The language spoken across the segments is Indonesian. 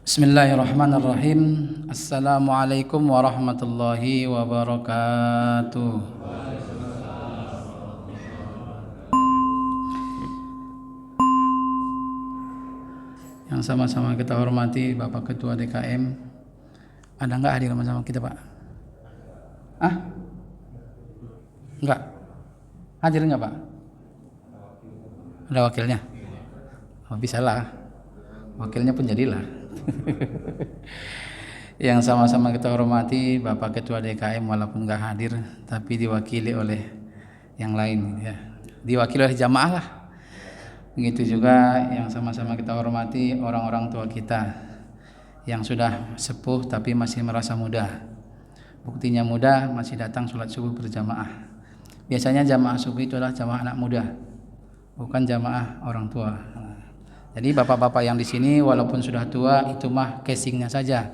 Bismillahirrahmanirrahim. Assalamualaikum warahmatullahi wabarakatuh. Yang sama-sama kita hormati Bapak Ketua DKM. Ada nggak hadir sama-sama kita, Pak? Enggak. Hadir nggak, Pak? Ada wakilnya? Oh, bisa lah. Wakilnya pun jadilah. Yang sama-sama kita hormati Bapak Ketua DKM walaupun nggak hadir tapi diwakili oleh yang lain ya. Diwakili oleh jamaah lah. Begitu juga yang sama-sama kita hormati orang-orang tua kita yang sudah sepuh tapi masih merasa muda. Buktinya muda masih datang sholat subuh berjamaah. Biasanya jamaah subuh itu adalah jamaah anak muda, bukan jamaah orang tua. Jadi bapak-bapak yang di sini walaupun sudah tua itu mah casingnya saja,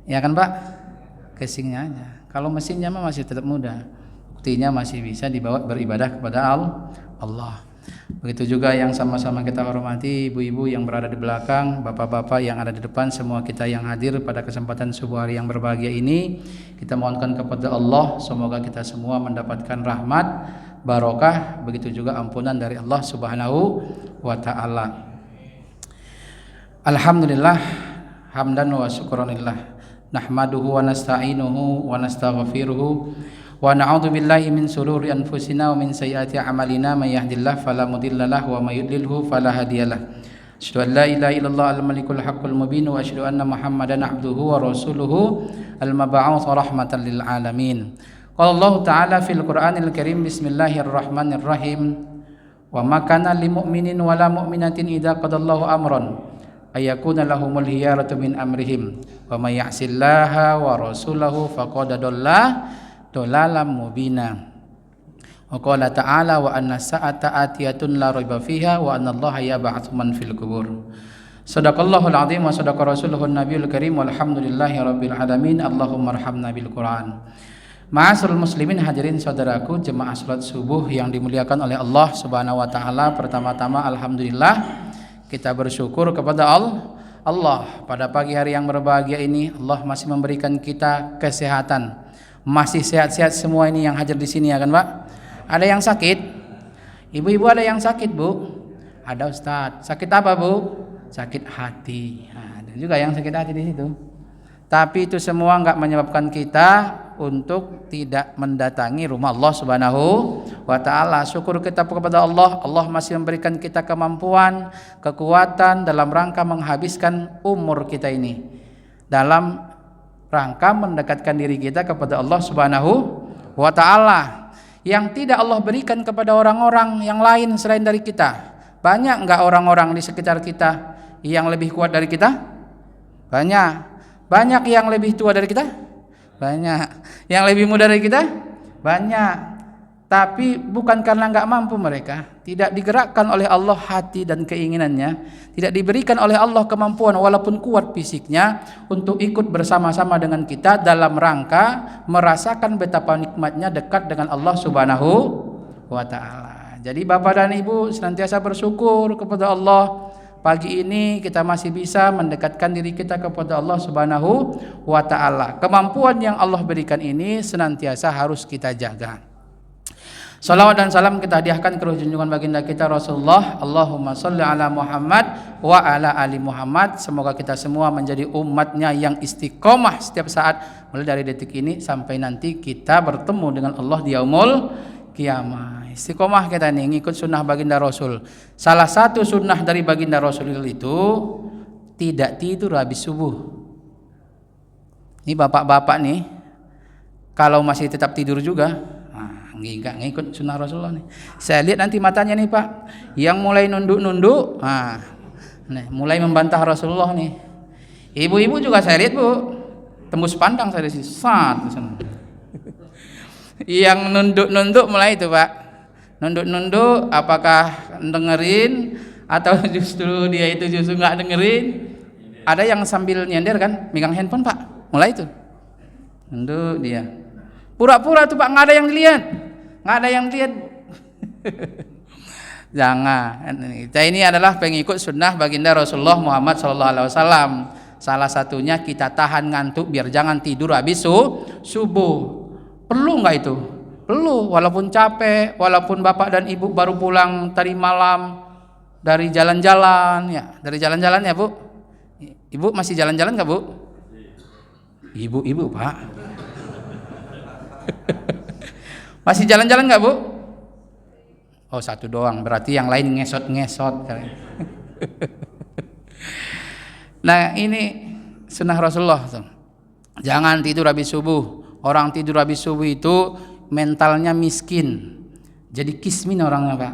ya kan Pak? Casingnya aja. Kalau mesinnya mah masih tetap muda, buktinya masih bisa dibawa beribadah kepada Allah. Begitu juga yang sama-sama kita hormati ibu-ibu yang berada di belakang, bapak-bapak yang ada di depan, semua kita yang hadir pada kesempatan subuh hari yang berbahagia ini, kita mohonkan kepada Allah semoga kita semua mendapatkan rahmat, barokah, begitu juga ampunan dari Allah Subhanahu wa taala. Alhamdulillah hamdan wa syukranillah nahmaduhu wa nasta'inuhu wa nastaghfiruhu wa na'udzu billahi min sururi anfusina wa min sayyiati a'malina may yahdihillahu fala mudhillalah wa may yudlilhu fala hadiyalah. Asyhadu an la ilaha illallah al-malikul haqqul mubin wa asyhadu anna muhammadan abduhu wa rasuluhu al-mab'uts rahmatan lil alamin. Qala Allah ta'ala fil Qur'anil Karim bismillahirrahmanirrahim wa ma kana lil mu'minin wa la mu'minatin idza qadallahu amran ayakuna lahumul hiyaratu min amrihim wa may ya'sillaha wa rasulahu faqad dhalla dhalalan mubina. Wa qala ta'ala wa anna sa'ata atiyatun la raiba fiha wa anna Allaha yab'atsu man fil qubur. Shadaqallahul azim wa shadaqa rasuluhun nabiyul karim walhamdulillahi rabbil alamin. Allahumma arhamna bil Qur'an. Ma'asyiral muslimin, hadirin saudaraku jemaah salat subuh yang dimuliakan oleh Allah Subhanahu wa taala. Pertama-tama alhamdulillah kita bersyukur kepada Allah pada pagi hari yang berbahagia ini. Allah masih memberikan kita kesehatan, masih sehat-sehat semua ini yang hadir di sini ya kan Pak? Ada yang sakit? Ibu-ibu ada yang sakit Bu? Ada Ustadz. Sakit apa Bu? Sakit hati. Ada juga yang sakit hati di situ. Tapi itu semua enggak menyebabkan kita untuk tidak mendatangi rumah Allah Subhanahu wa taala. Syukur kita kepada Allah. Allah masih memberikan kita kemampuan, kekuatan dalam rangka menghabiskan umur kita ini, dalam rangka mendekatkan diri kita kepada Allah Subhanahu wa taala yang tidak Allah berikan kepada orang-orang yang lain selain dari kita. Banyak enggak orang-orang di sekitar kita yang lebih kuat dari kita? Banyak. Banyak yang lebih tua dari kita? Banyak. Yang lebih muda dari kita? Banyak. Tapi bukan karena enggak mampu mereka, tidak digerakkan oleh Allah hati dan keinginannya, tidak diberikan oleh Allah kemampuan walaupun kuat fisiknya untuk ikut bersama-sama dengan kita dalam rangka merasakan betapa nikmatnya dekat dengan Allah Subhanahu wa taala. Jadi Bapak dan Ibu senantiasa bersyukur kepada Allah. Pagi ini kita masih bisa mendekatkan diri kita kepada Allah Subhanahu wa taala. Kemampuan yang Allah berikan ini senantiasa harus kita jaga. Salawat dan salam kita hadiahkan ke junjungan baginda kita Rasulullah. Allahumma sholli ala Muhammad wa ala ali Muhammad. Semoga kita semua menjadi umatnya yang istiqomah setiap saat mulai dari detik ini sampai nanti kita bertemu dengan Allah di yaumul kiamah. Istiqomah kita nih ngikut sunnah baginda Rasul. Salah satu sunnah dari baginda Rasul itu tidak tidur habis subuh. Ini bapak-bapak nih kalau masih tetap tidur juga, enggak ngikut sunnah Rasulullah nih. Saya lihat nanti matanya nih Pak, yang mulai nunduk-nunduk, mulai membantah Rasulullah nih. Ibu-ibu juga saya lihat Bu, tembus pandang saya di sini, yang nunduk-nunduk mulai itu Pak. Nunduk-nunduk apakah dengerin atau justru dia itu justru nggak dengerin. Ada yang sambil nyender kan, megang handphone Pak, mulai itu nunduk dia. Pura-pura tuh Pak, nggak ada yang lihat, nggak ada yang lihat. Jangan. Kita ini adalah pengikut sunnah baginda Rasulullah Muhammad SAW. Salah satunya kita tahan ngantuk biar jangan tidur habis subuh. Perlu nggak itu? Perlu, walaupun capek, walaupun bapak dan ibu baru pulang tadi malam dari jalan-jalan ya. Dari jalan-jalan ya Bu? Ibu masih jalan-jalan nggak Bu? Ibu Pak. Masih jalan-jalan nggak Bu? Oh satu doang, berarti yang lain ngesot-ngesot. Nah ini sunnah Rasulullah. Jangan tidur habis subuh. Orang tidur habis subuh itu mentalnya miskin. Jadi kismin orangnya Pak.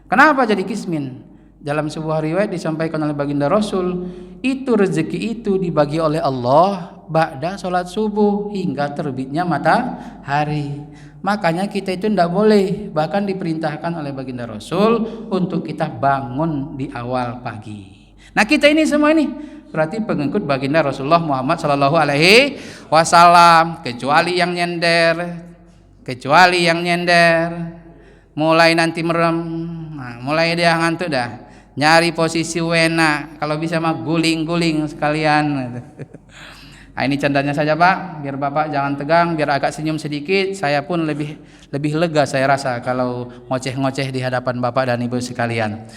Kenapa jadi kismin? Dalam sebuah riwayat disampaikan oleh baginda Rasul, itu rezeki itu dibagi oleh Allah ba'da sholat subuh hingga terbitnya matahari. Makanya kita itu tidak boleh, bahkan diperintahkan oleh baginda Rasul untuk kita bangun di awal pagi. Nah kita ini semua ini berarti pengikut baginda Rasulullah Muhammad Sallallahu Alaihi Wasallam, kecuali yang nyender, mulai nanti merem, nah, mulai dia ngantuk dah, nyari posisi wena, kalau bisa mah guling-guling sekalian. Nah, ini candanya saja Pak, biar Bapak jangan tegang, biar agak senyum sedikit. Saya pun lebih lega saya rasa kalau ngoceh-ngoceh di hadapan Bapak dan Ibu sekalian.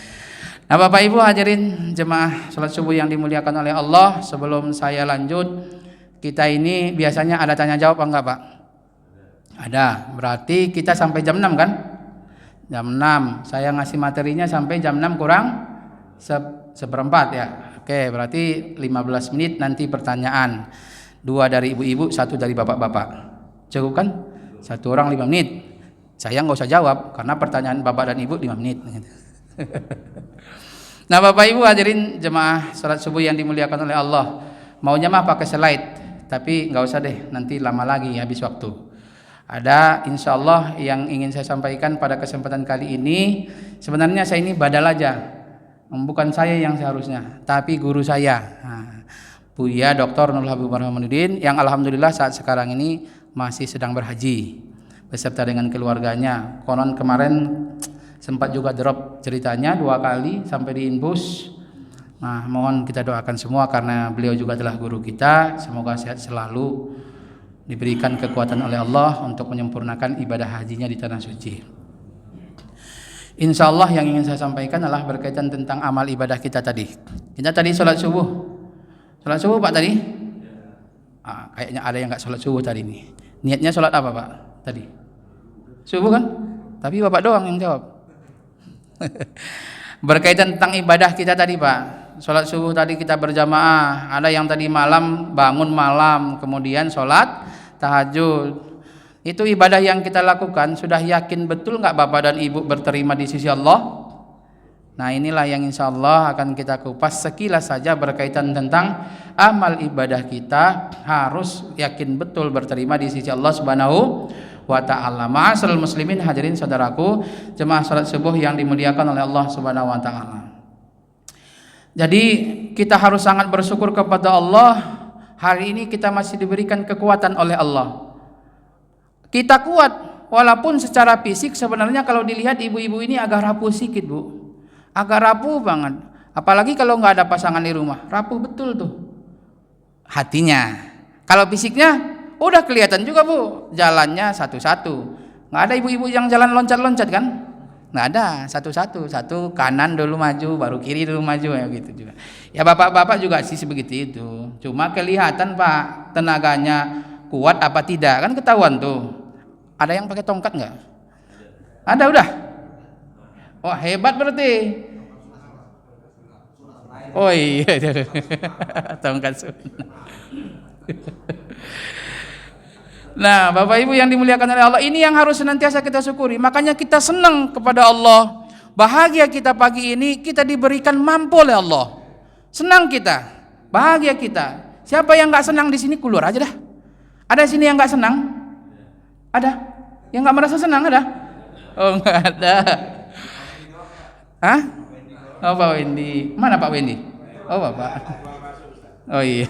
Nah Bapak Ibu hadirin jemaah salat subuh yang dimuliakan oleh Allah, sebelum saya lanjut, kita ini biasanya ada tanya jawab enggak Pak? Ada, berarti kita sampai jam 6 kan? Jam 6, saya ngasih materinya sampai jam 6 kurang seperempat ya. Oke, berarti 15 menit nanti pertanyaan. 2 dari ibu-ibu, 1 dari bapak-bapak. Cukup kan? 1 orang 5 menit. Saya nggak usah jawab karena pertanyaan bapak dan ibu 5 menit. Nah Bapak Ibu hadirin jemaah salat subuh yang dimuliakan oleh Allah, maunya mah pakai slide, tapi nggak usah deh, nanti lama lagi habis waktu. Ada insya Allah yang ingin saya sampaikan pada kesempatan kali ini. Sebenarnya saya ini badal aja, bukan saya yang seharusnya, tapi guru saya, Buya Dr. Nurul Habib Burhanuddin, yang alhamdulillah saat sekarang ini masih sedang berhaji beserta dengan keluarganya. Konon kemarin sempat juga drop ceritanya 2 kali sampai di infus. Nah, mohon kita doakan semua karena beliau juga adalah guru kita. Semoga sehat selalu, diberikan kekuatan oleh Allah untuk menyempurnakan ibadah hajinya di tanah suci. Insya Allah yang ingin saya sampaikan adalah berkaitan tentang amal ibadah kita tadi. Kita tadi sholat subuh. Sholat subuh Pak tadi? Kayaknya ada yang nggak sholat subuh tadi nih. Niatnya sholat apa Pak tadi? Subuh kan? Tapi Bapak doang yang jawab. Berkaitan tentang ibadah kita tadi Pak, sholat subuh tadi kita berjamaah, ada yang tadi malam bangun malam kemudian sholat tahajud. Itu ibadah yang kita lakukan, sudah yakin betul nggak Bapak dan Ibu berterima di sisi Allah? Nah inilah yang insya Allah akan kita kupas sekilas saja berkaitan tentang amal ibadah kita harus yakin betul berterima di sisi Allah Subhanahu wa ta'ala. Ma'asyiral muslimin hadirin saudaraku jemaah salat subuh yang dimuliakan oleh Allah Subhanahu wa ta'ala. Jadi kita harus sangat bersyukur kepada Allah, hari ini kita masih diberikan kekuatan oleh Allah. Kita kuat walaupun secara fisik sebenarnya kalau dilihat ibu-ibu ini agak rapuh sedikit Bu, agak rapuh banget. Apalagi kalau nggak ada pasangan di rumah, rapuh betul tuh hatinya. Kalau fisiknya udah kelihatan juga Bu, jalannya satu-satu. Nggak ada ibu-ibu yang jalan loncat-loncat kan? Nggak ada, satu-satu, satu kanan dulu maju, baru kiri dulu maju ya gitu juga. Ya bapak-bapak juga sih sebegitu itu. Cuma kelihatan Pak tenaganya kuat apa tidak kan ketahuan tuh. Ada yang pakai tongkat nggak? Ada udah. Oh hebat berarti. Oh iya, tongkat sunnah. Nah Bapak Ibu yang dimuliakan oleh Allah, ini yang harus senantiasa kita syukuri. Makanya kita senang kepada Allah, bahagia kita pagi ini kita diberikan mampu oleh Allah. Senang kita, bahagia kita. Siapa yang nggak senang di sini keluar aja dah. Ada sini yang nggak senang? Ada? Yang nggak merasa senang ada? Oh nggak ada. Hah? Oh Pak Wendy, mana Pak Wendy? Oh Bapak. Oh iya.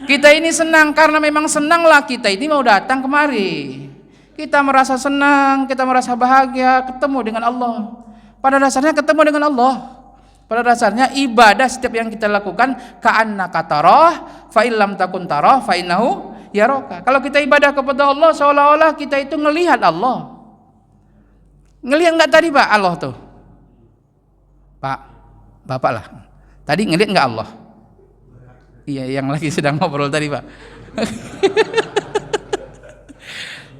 Kita ini senang karena memang senanglah kita ini mau datang kemari. Kita merasa senang, kita merasa bahagia ketemu dengan Allah. Pada dasarnya ketemu dengan Allah. Pada dasarnya ibadah setiap yang kita lakukan ka'annaka tarah fa illam takun tarah fa innahu yaraka. Kalau kita ibadah kepada Allah seolah-olah kita itu ngelihat Allah. Ngelihat enggak tadi Pak Allah tuh? Pak, Bapak lah. Tadi ngelihat enggak Allah? Iya, yang lagi sedang ngobrol tadi Pak.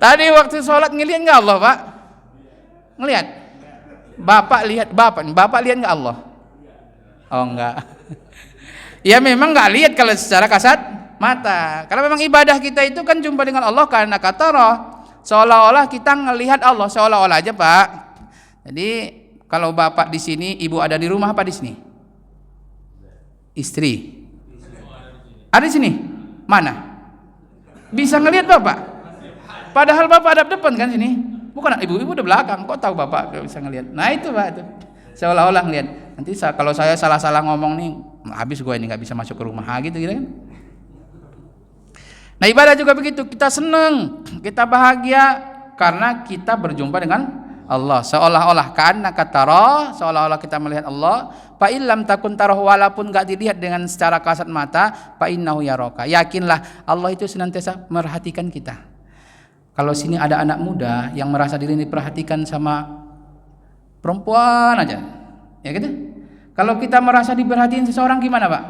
Tadi waktu sholat ngelihat enggak Allah Pak? Ngelihat. Bapak lihat enggak Allah? Oh enggak. Ya memang enggak lihat kalau secara kasat mata. Kalau memang ibadah kita itu kan jumpa dengan Allah karena katara, seolah-olah kita ngelihat Allah, seolah-olah aja Pak. Jadi kalau Bapak di sini, Ibu ada di rumah apa di sini? Istri. Ada di sini? Mana? Bisa ngelihat Bapak? Padahal Bapak ada depan kan sini. Bukan, ibu udah belakang. Kok tahu Bapak bisa ngelihat? Nah itu Pak itu. Seolah-olah ngelihat. Nanti kalau saya salah-salah ngomong nih, habis gue ini nggak bisa masuk ke rumah gitu kan. Nah ibadah juga begitu. Kita senang, kita bahagia karena kita berjumpa dengan Allah. Seolah-olah ka'annaka tarah, seolah-olah kita melihat Allah. Fa illam takun tarah, walaupun nggak dilihat dengan secara kasat mata, fa innahu yaraka. Yakinlah Allah itu senantiasa merhatikan kita. Kalau sini ada anak muda yang merasa diri diperhatikan sama perempuan aja, ya gitu. Kalau kita merasa diperhatiin seseorang gimana Pak?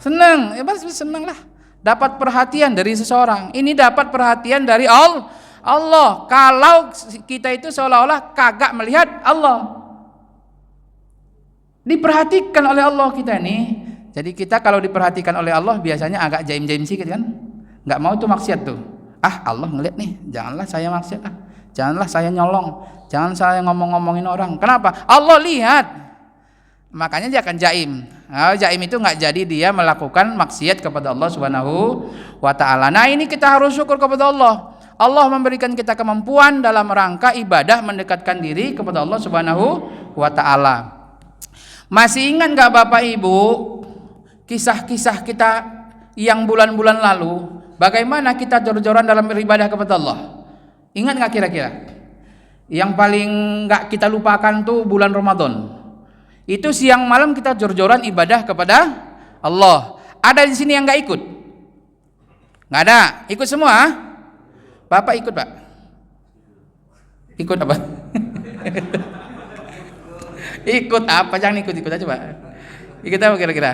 Senang, ya pasti senang lah. Dapat perhatian dari seseorang. Ini dapat perhatian dari Allah. Kalau kita itu seolah-olah kagak melihat Allah, diperhatikan oleh Allah kita nih. Jadi kita kalau diperhatikan oleh Allah biasanya agak jaim-jaim sedikit kan? Nggak mau itu maksiat tuh. Allah ngeliat nih, janganlah saya maksiat janganlah saya nyolong, jangan saya ngomong-ngomongin orang. Kenapa? Allah lihat. Makanya dia akan jaim. Nah, jaim itu nggak jadi dia melakukan maksiat kepada Allah Subhanahu wa taala. Nah, ini kita harus syukur kepada Allah. Allah memberikan kita kemampuan dalam rangka ibadah mendekatkan diri kepada Allah Subhanahu wa taala. Masih ingat nggak Bapak Ibu kisah-kisah kita yang bulan-bulan lalu, bagaimana kita jor-joran dalam beribadah kepada Allah? Ingat nggak kira-kira? Yang paling nggak kita lupakan tuh bulan Ramadan. Itu siang malam kita jor-joran ibadah kepada Allah. Ada di sini yang nggak ikut? Nggak ada. Ikut semua? Bapak ikut Pak? Ikut apa? Ikut apa? Jangan ikut aja Pak. Ikut apa kira-kira?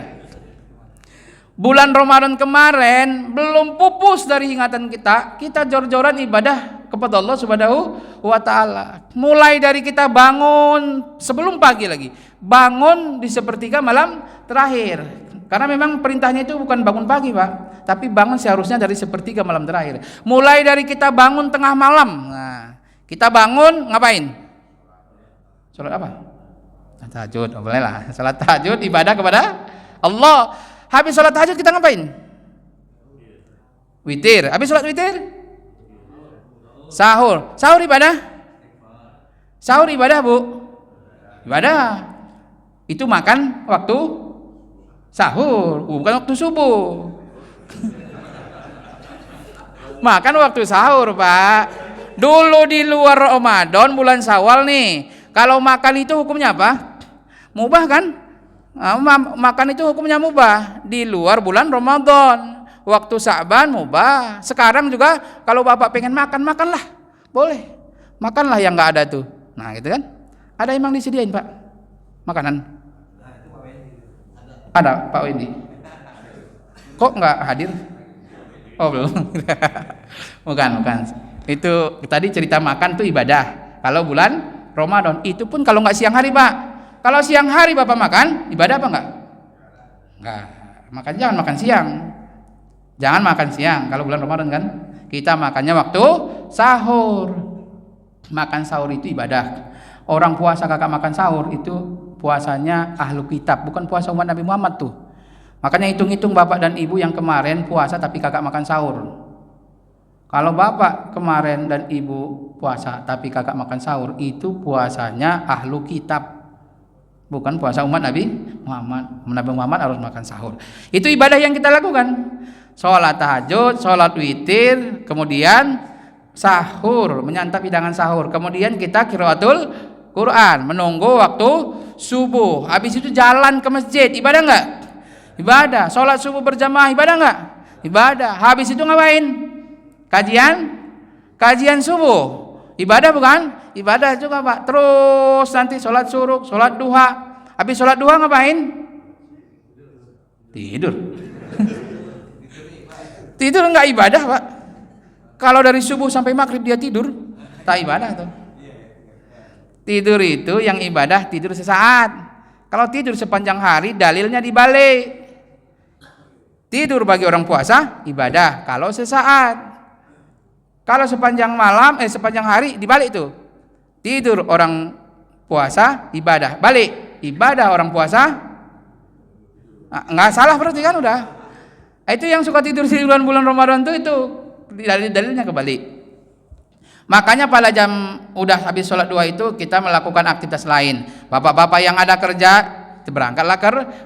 Bulan Ramadan kemarin belum pupus dari ingatan kita jor-joran ibadah kepada Allah Subhanahu wa taala. Mulai dari kita bangun sebelum pagi lagi, bangun di sepertiga malam terakhir. Karena memang perintahnya itu bukan bangun pagi Pak, tapi bangun seharusnya dari sepertiga malam terakhir. Mulai dari kita bangun tengah malam. Nah, kita bangun ngapain? Salat apa? Tahajud. Oh, boleh lah. Salat tahajud ibadah kepada Allah. Habis sholat tahajud kita ngapain? Witir. Habis sholat witir? Sahur. Sahur ibadah? Sahur ibadah Bu? Ibadah. Itu makan waktu sahur, bukan waktu subuh. Makan waktu sahur Pak. Dulu di luar Ramadan bulan Syawal nih, kalau makan itu hukumnya apa? Mubah kan? Makan itu hukumnya mubah di luar bulan Ramadan. Waktu Sa'ban mubah. Sekarang juga kalau Bapak pengen makan, makanlah. Boleh. Makanlah yang enggak ada tuh. Nah, gitu kan? Ada emang disediain, Pak? Makanan? Ada, Pak Wendy. Kok enggak hadir? Oh, belum. Bukan. Itu tadi cerita makan tuh ibadah. Kalau bulan Ramadan, itu pun kalau enggak siang hari, Pak. Kalau siang hari Bapak makan, ibadah apa enggak? Enggak. Jangan makan siang. Jangan makan siang kalau bulan Ramadan kan. Kita makannya waktu sahur. Makan sahur itu ibadah. Orang puasa kakak makan sahur itu puasanya ahlu kitab, bukan puasa umat Nabi Muhammad tuh. Makanya hitung-hitung Bapak dan Ibu yang kemarin puasa tapi kakak makan sahur. Kalau Bapak kemarin dan Ibu puasa tapi kakak makan sahur, itu puasanya ahlu kitab. Bukan puasa umat Nabi Muhammad. Nabi Muhammad harus makan sahur. Itu ibadah yang kita lakukan. Sholat tahajud, sholat witir, kemudian sahur, menyantap hidangan sahur. Kemudian kita qiraatul Quran, menunggu waktu subuh. Habis itu jalan ke masjid, ibadah enggak? Ibadah. Sholat subuh berjamaah, ibadah enggak? Ibadah. Habis itu ngapain? Kajian subuh. Ibadah bukan? Ibadah juga Pak. Terus nanti sholat syuruk, sholat duha. Habis sholat duha ngapain? Tidur. Tidur enggak ibadah Pak. Kalau dari subuh sampai maghrib dia tidur, tak ibadah tuh. Tidur itu yang ibadah tidur sesaat. Kalau tidur sepanjang hari dalilnya dibalik. Tidur bagi orang puasa ibadah kalau sesaat. Kalau sepanjang malam sepanjang hari dibalik tuh. Tidur orang puasa ibadah, balik ibadah orang puasa. Nggak salah berarti kan udah. Itu yang suka tidur di bulan Ramadan tuh itu dalilnya kebalik. Makanya pada jam udah habis sholat duha itu kita melakukan aktivitas lain. Bapak-bapak yang ada kerja berangkatlah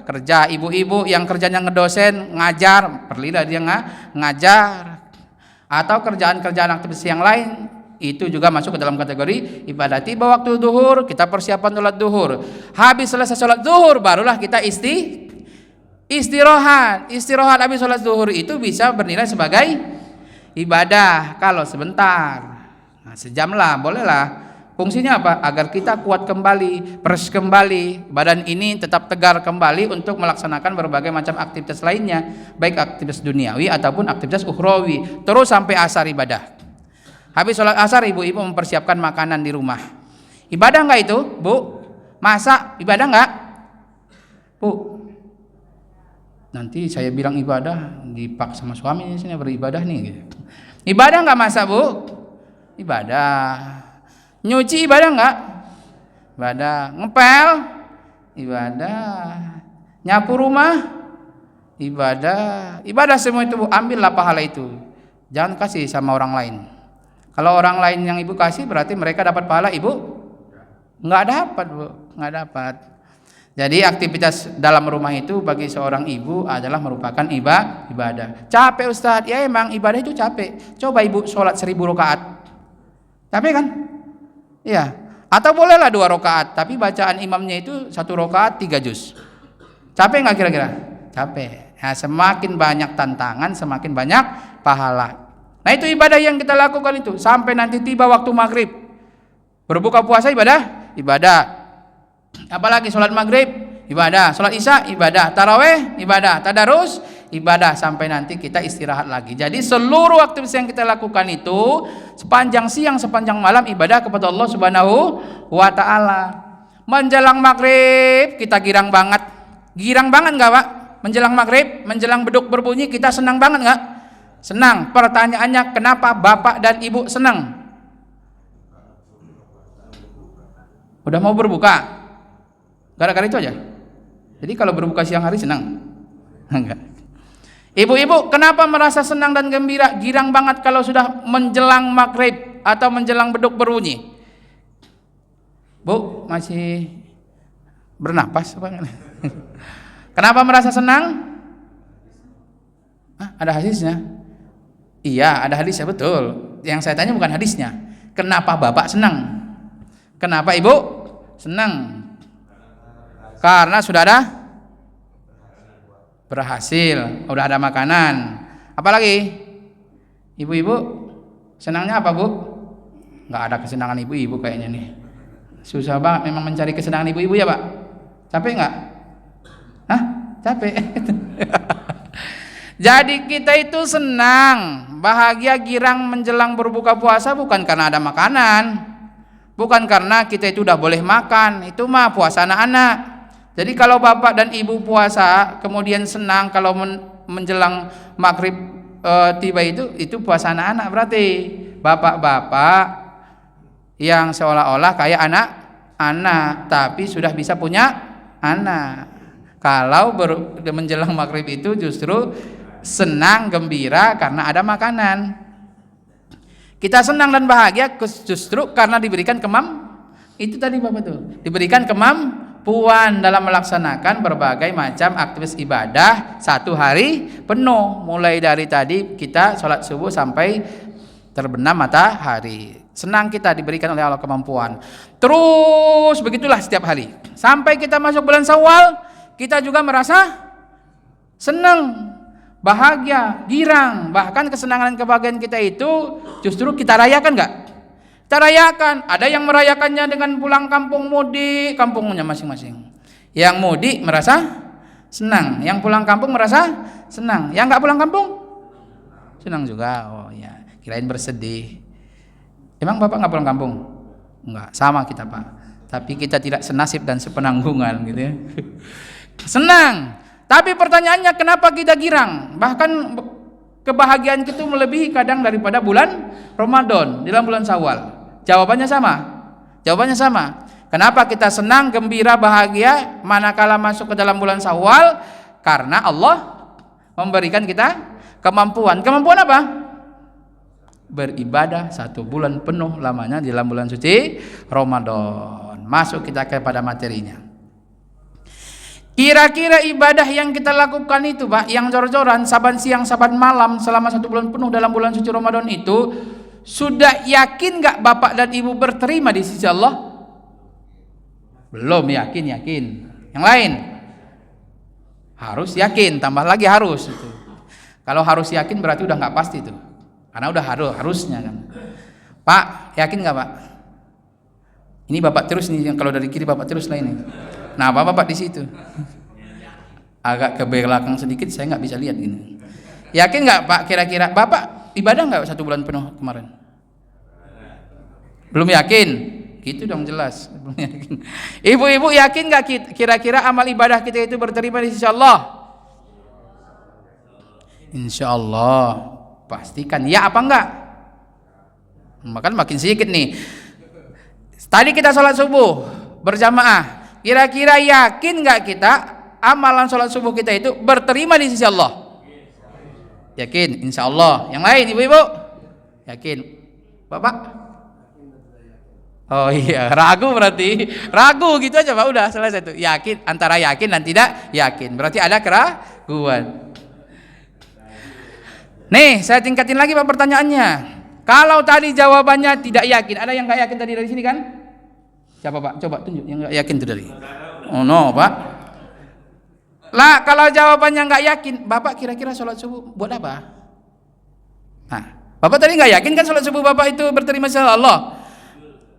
kerja. Ibu-ibu yang kerjanya ngedosen ngajar, perlilah dia ngajar. Atau kerjaan-kerjaan aktivitas yang lain itu juga masuk ke dalam kategori ibadah. Tiba waktu duhur kita persiapan sholat duhur. Habis selesai sholat duhur barulah kita istirahat habis sholat zuhur itu bisa bernilai sebagai ibadah kalau sebentar. Nah, sejam lah, boleh lah. Fungsinya apa? Agar kita kuat kembali, fresh kembali, badan ini tetap tegar kembali untuk melaksanakan berbagai macam aktivitas lainnya, baik aktivitas duniawi ataupun aktivitas ukhrawi. Terus sampai asar ibadah. Habis sholat asar ibu-ibu mempersiapkan makanan di rumah. Ibadah enggak itu, Bu? Masak ibadah enggak? Bu, nanti saya bilang ibadah dipaksa sama suami di sini beribadah nih gitu. Ibadah enggak masak, Bu? Ibadah. Nyuci ibadah enggak? Ibadah. Ngepel? Ibadah. Nyapu rumah? Ibadah. Ibadah semua itu, Bu. Ambillah pahala itu. Jangan kasih sama orang lain. Kalau orang lain yang ibu kasih berarti mereka dapat pahala, ibu enggak dapat, Bu. Enggak dapat. Jadi aktivitas dalam rumah itu bagi seorang ibu adalah merupakan ibadah. Capek Ustadz, ya emang ibadah itu capek. Coba ibu sholat 1000 rakaat, capek kan? Iya. Atau bolehlah 2 rakaat, tapi bacaan imamnya itu 1 rakaat 3 juz. Capek nggak kira-kira? Capek. Nah, semakin banyak tantangan, semakin banyak pahala. Nah itu ibadah yang kita lakukan itu sampai nanti tiba waktu maghrib. Berbuka puasa ibadah. Apalagi sholat maghrib ibadah, sholat isya ibadah, taraweh ibadah, tadarus ibadah sampai nanti kita istirahat lagi. Jadi seluruh aktivitas yang kita lakukan itu sepanjang siang sepanjang malam ibadah kepada Allah Subhanahu wa taala. Menjelang maghrib kita girang banget nggak Pak? Menjelang maghrib, menjelang beduk berbunyi kita senang banget nggak? Senang. Pertanyaannya kenapa bapak dan ibu senang? Udah mau berbuka? Gara-gara itu aja. Jadi kalau berbuka siang hari senang? Enggak. Ibu-ibu kenapa merasa senang dan gembira, girang banget kalau sudah menjelang maghrib atau menjelang beduk berbunyi? Bu, masih bernapas apa? Kenapa merasa senang? Ada hadisnya? Iya, ada hadisnya, betul. Yang saya tanya bukan hadisnya. Kenapa bapak senang? Kenapa ibu senang? Karena sudah ada berhasil, udah ada makanan. Apalagi ibu-ibu senangnya apa, Bu? Nggak ada kesenangan ibu-ibu kayaknya nih. Susah banget memang mencari kesenangan ibu-ibu ya, Pak. Capek nggak? Capek. Jadi kita itu senang, bahagia, girang menjelang berbuka puasa bukan karena ada makanan, bukan karena kita itu udah boleh makan. Itu mah puasa anak-anak. Jadi kalau bapak dan ibu puasa kemudian senang kalau menjelang maghrib tiba itu puasa anak-anak, berarti bapak-bapak yang seolah-olah kayak anak-anak tapi sudah bisa punya anak. Kalau menjelang maghrib itu justru senang gembira karena ada makanan. Kita senang dan bahagia justru karena diberikan itu tadi Bapak tuh, diberikan kemampuan dalam melaksanakan berbagai macam aktivitas ibadah 1 hari penuh, mulai dari tadi kita sholat subuh sampai terbenam matahari. Senang kita diberikan oleh Allah kemampuan. Terus begitulah setiap hari. Sampai kita masuk bulan Syawal, kita juga merasa senang, bahagia, girang. Bahkan kesenangan dan kebahagiaan kita itu justru kita rayakan enggak? Kita rayakan. Ada yang merayakannya dengan pulang kampung mudik, kampungnya masing-masing. Yang mudik merasa senang, yang pulang kampung merasa senang. Yang enggak pulang kampung senang juga. Oh ya, kirain bersedih. Emang Bapak enggak pulang kampung? Enggak, sama kita Pak. Tapi kita tidak senasib dan sepenanggungan gitu ya. Senang. Tapi pertanyaannya kenapa kita girang? Bahkan kebahagiaan kita melebihi kadang daripada bulan Ramadan, dalam bulan Syawal. Jawabannya sama. Jawabannya sama. Kenapa kita senang, gembira, bahagia manakala masuk ke dalam bulan Syawal? Karena Allah memberikan kita kemampuan. Kemampuan apa? Beribadah 1 bulan penuh lamanya dalam bulan suci Ramadan. Masuk kita kepada materinya. Kira-kira ibadah yang kita lakukan itu Pak, yang jor-joran saban siang saban malam selama 1 bulan penuh dalam bulan suci Ramadan itu, sudah yakin gak Bapak dan Ibu berterima di sisi Allah? Belum yakin. Yang lain harus yakin, tambah lagi harus itu. Kalau harus yakin berarti udah gak pasti itu. Karena udah harusnya kan. Pak, yakin nggak Pak? Ini Bapak terus nih, yang kalau dari kiri Bapak terus lah ini. Nah, Bapak di situ. Agak ke belakang sedikit, saya nggak bisa lihat gini. Yakin nggak Pak? Kira-kira Bapak ibadah nggak 1 bulan penuh kemarin? Belum yakin? Gitu dong jelas. Belum yakin. Ibu-ibu yakin nggak kira-kira amal ibadah kita itu berterima di sisi Allah? Insya Allah. Pastikan ya apa enggak? Makan makin sedikit nih. Tadi kita sholat subuh berjamaah. Kira-kira yakin enggak kita amalan sholat subuh kita itu berterima di sisi Allah? Yakin, insya Allah. Yang lain ibu-ibu? Yakin. Bapak? Oh iya, ragu berarti. Ragu gitu aja Pak, udah selesai tuh. Yakin, antara yakin dan tidak yakin. Berarti ada keraguan. Nih, saya tingkatin lagi Pak pertanyaannya. Kalau tadi jawabannya tidak yakin, ada yang nggak yakin tadi dari sini kan? Siapa Pak? Coba tunjuk yang nggak yakin itu dari. Oh no Pak. Lah kalau jawabannya nggak yakin, Bapak kira-kira sholat subuh buat apa? Nah, Bapak tadi nggak yakin kan sholat subuh Bapak itu berterima kasih Allah.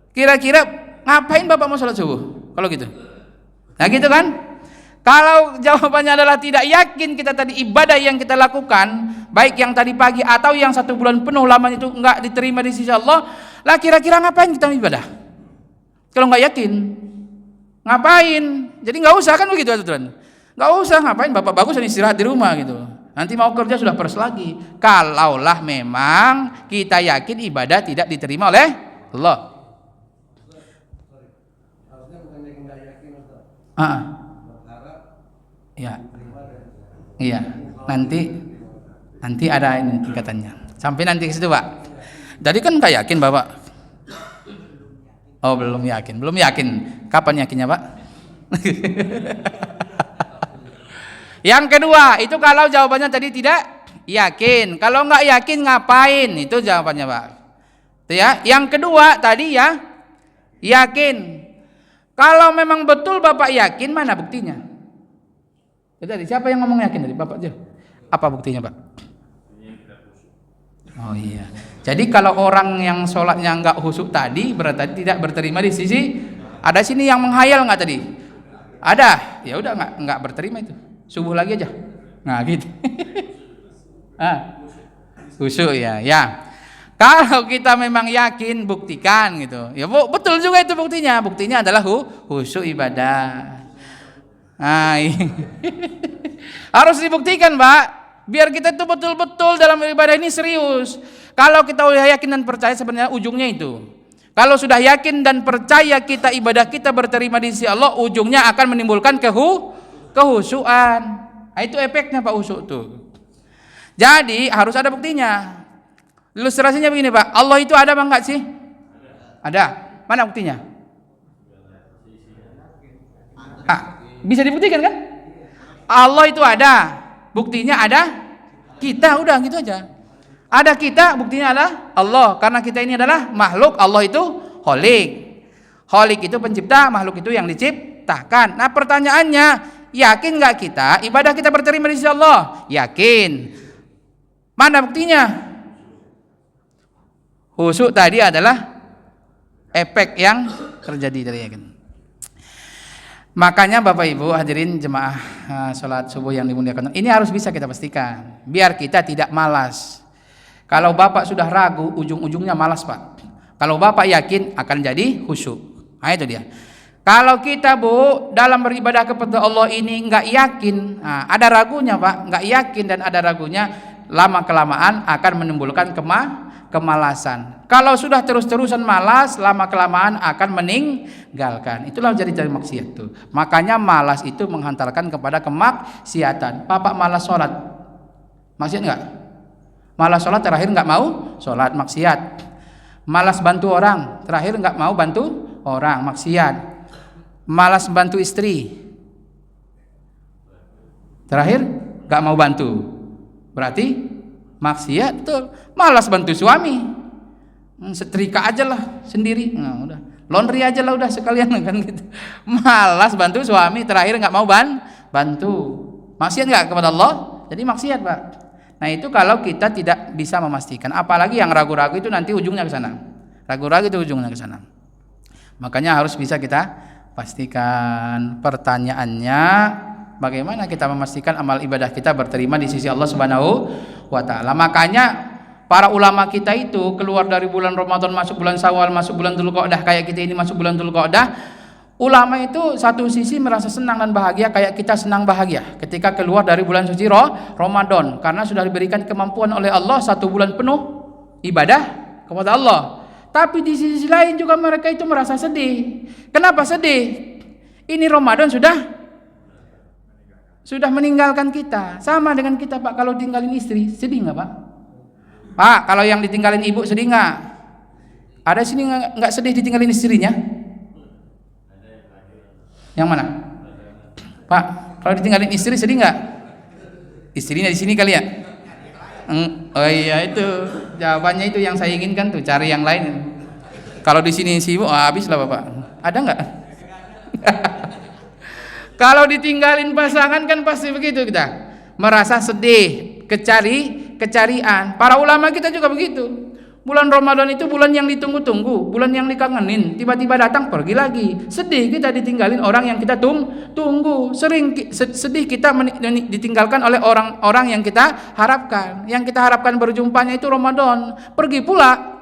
Kira-kira ngapain Bapak mau sholat subuh? Kalau gitu, nah gitu kan? Kalau jawabannya adalah tidak yakin kita tadi ibadah yang kita lakukan, baik yang tadi pagi atau yang 1 bulan penuh lamanya itu enggak diterima di sisi Allah, lah kira-kira ngapain kita ibadah? Kalau enggak yakin, ngapain? Jadi enggak usah kan begitu aturan. Enggak usah ngapain, Bapak bagus istirahat di rumah gitu. Nanti mau kerja sudah pers lagi. Kalaulah memang kita yakin ibadah tidak diterima oleh Allah. Ya, iya. Nanti ada ini tingkatannya. Sampai nanti ke situ Pak. Jadi kan nggak yakin Bapak. Oh belum yakin. Kapan yakinnya Pak? Yang kedua itu kalau jawabannya tadi tidak yakin. Kalau nggak yakin ngapain? Itu jawabannya Pak. Itu ya. Yang kedua tadi ya yakin. Kalau memang betul Bapak yakin, mana buktinya? Jadi siapa yang ngomong yakin tadi? Bapak aja. Apa buktinya Pak? Oh iya. Jadi kalau orang yang sholatnya nggak khusyuk tadi berarti tidak berterima di sisi. Ada sini yang menghayal nggak tadi? Ada. Ya udah nggak berterima itu. Subuh lagi aja. Nah gitu. Khusyuk ya. Ya. Kalau kita memang yakin buktikan gitu. Ya betul juga itu buktinya. Buktinya adalah khusyuk ibadah. Nah, harus dibuktikan Pak, biar kita itu betul-betul dalam ibadah ini serius. Kalau kita udah yakin dan percaya sebenarnya ujungnya itu. Kalau sudah yakin dan percaya kita ibadah kita berterima di sisi Allah, ujungnya akan menimbulkan kehusyuan. Nah, itu efeknya Pak khusyuk tuh. Jadi harus ada buktinya. Ilustrasinya begini Pak, Allah itu ada apa enggak sih? Ada. Mana buktinya? Bisa dibuktikan kan? Allah itu ada, buktinya ada kita, udah gitu aja. Ada kita, buktinya adalah Allah. Karena kita ini adalah makhluk, Allah itu Khalik. Khalik itu pencipta, makhluk itu yang diciptakan. Nah pertanyaannya, yakin nggak kita ibadah kita berterima di sisi Allah? Yakin. Mana buktinya? Khusyuk tadi adalah efek yang terjadi dari yakin. Makanya Bapak Ibu hadirin jemaah sholat subuh yang dimuliakan, ini harus bisa kita pastikan biar kita tidak malas. Kalau Bapak sudah ragu, ujung-ujungnya malas Pak. Kalau Bapak yakin akan jadi khusyuk. Nah itu dia. Kalau kita Bu dalam beribadah kepada Allah ini nggak yakin, ada ragunya Pak, nggak yakin dan ada ragunya, lama kelamaan akan menimbulkan kemalasan. Kalau sudah terus-terusan malas, lama kelamaan akan meninggalkan. Itulah jadi maksiat tuh. Makanya malas itu menghantarkan kepada kemaksiatan. Bapak malas sholat, maksiat nggak? Malas sholat terakhir nggak mau sholat, maksiat. Malas bantu orang, terakhir nggak mau bantu orang, maksiat. Malas bantu istri, terakhir nggak mau bantu, berarti maksiat. Betul. Malas bantu suami, setrika aja lah sendiri, nah, udah laundry aja lah udah sekalian kan gitu. Malas bantu suami, terakhir nggak mau bantu, maksiat nggak kepada Allah? Jadi maksiat Pak. Nah itu kalau kita tidak bisa memastikan, apalagi yang ragu-ragu itu nanti ujungnya ke sana. Ragu-ragu itu ujungnya ke sana. Makanya harus bisa kita pastikan. Pertanyaannya, bagaimana kita memastikan amal ibadah kita berterima di sisi Allah Subhanahu wa taala? Makanya para ulama kita itu keluar dari bulan Ramadan masuk bulan Syawal, masuk bulan Dzulqa'dah, kayak kita ini masuk bulan Dzulqa'dah, ulama itu satu sisi merasa senang dan bahagia kayak kita senang bahagia ketika keluar dari bulan suci Ramadan, karena sudah diberikan kemampuan oleh Allah 1 bulan penuh ibadah kepada Allah. Tapi di sisi lain juga mereka itu merasa sedih. Kenapa sedih? Ini Ramadan sudah meninggalkan kita. Sama dengan kita Pak, kalau tinggalin istri, sedih nggak Pak? Pak, kalau yang ditinggalin ibu sedih nggak? Ada sini nggak sedih ditinggalin istrinya? Yang mana? Pak, kalau ditinggalin istri sedih nggak? Istrinya di sini kali ya? Oh iya, itu jawabannya itu yang saya inginkan tuh, cari yang lain. Kalau di sini sibuk, habis lah Bapak. Ada nggak? Kalau ditinggalin pasangan kan pasti begitu, kita merasa sedih, kecarian. Para ulama kita juga begitu. Bulan Ramadan itu bulan yang ditunggu-tunggu, bulan yang dikangenin, tiba-tiba datang pergi lagi. Sedih kita ditinggalin orang yang kita tunggu. Sering sedih kita ditinggalkan oleh orang-orang yang kita harapkan. Yang kita harapkan berjumpanya itu Ramadan, pergi pula.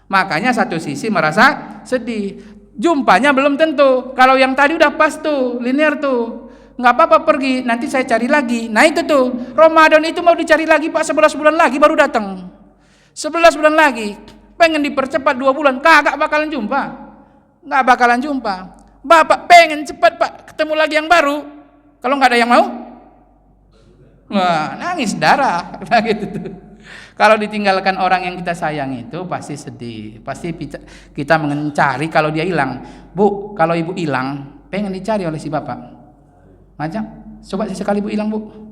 Makanya satu sisi merasa sedih, jumpanya belum tentu. Kalau yang tadi udah pas tuh, linear tuh, nggak apa-apa pergi, nanti saya cari lagi. Nah itu tuh, Ramadan itu mau dicari lagi Pak, 11 bulan lagi baru datang. 11 bulan lagi, pengen dipercepat 2 bulan, kagak bakalan jumpa. Nggak bakalan jumpa. Bapak pengen cepat Pak, ketemu lagi yang baru. Kalau nggak ada yang mau, wah nangis darah. Nah, gitu tuh. Kalau ditinggalkan orang yang kita sayang itu pasti sedih. Pasti kita mencari kalau dia hilang. Bu, kalau ibu hilang, pengen dicari oleh si bapak. Macam, coba sekali bu hilang bu.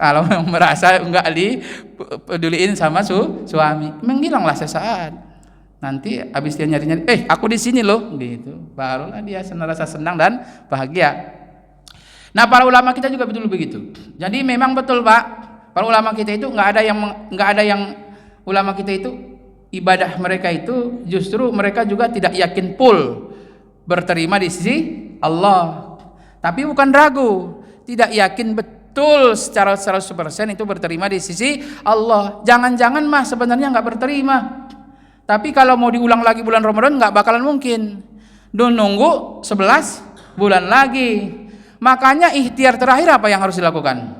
Kalau merasa enggak dipeduliin sama suami, menghilanglah sesaat. Nanti habis dia nyari-nyari, aku di sini loh, gitu. Barulah dia merasa senang dan bahagia. Nah, para ulama kita juga betul begitu. Jadi memang betul Pak, para ulama kita itu enggak ada yang ulama kita itu ibadah mereka itu justru mereka juga tidak yakin full berterima di sisi Allah. Tapi bukan ragu, tidak yakin betul secara 100% itu berterima di sisi Allah. Jangan-jangan mah sebenarnya nggak berterima. Tapi kalau mau diulang lagi bulan Ramadan nggak bakalan mungkin. Nunggu 11 bulan lagi. Makanya ikhtiar terakhir apa yang harus dilakukan?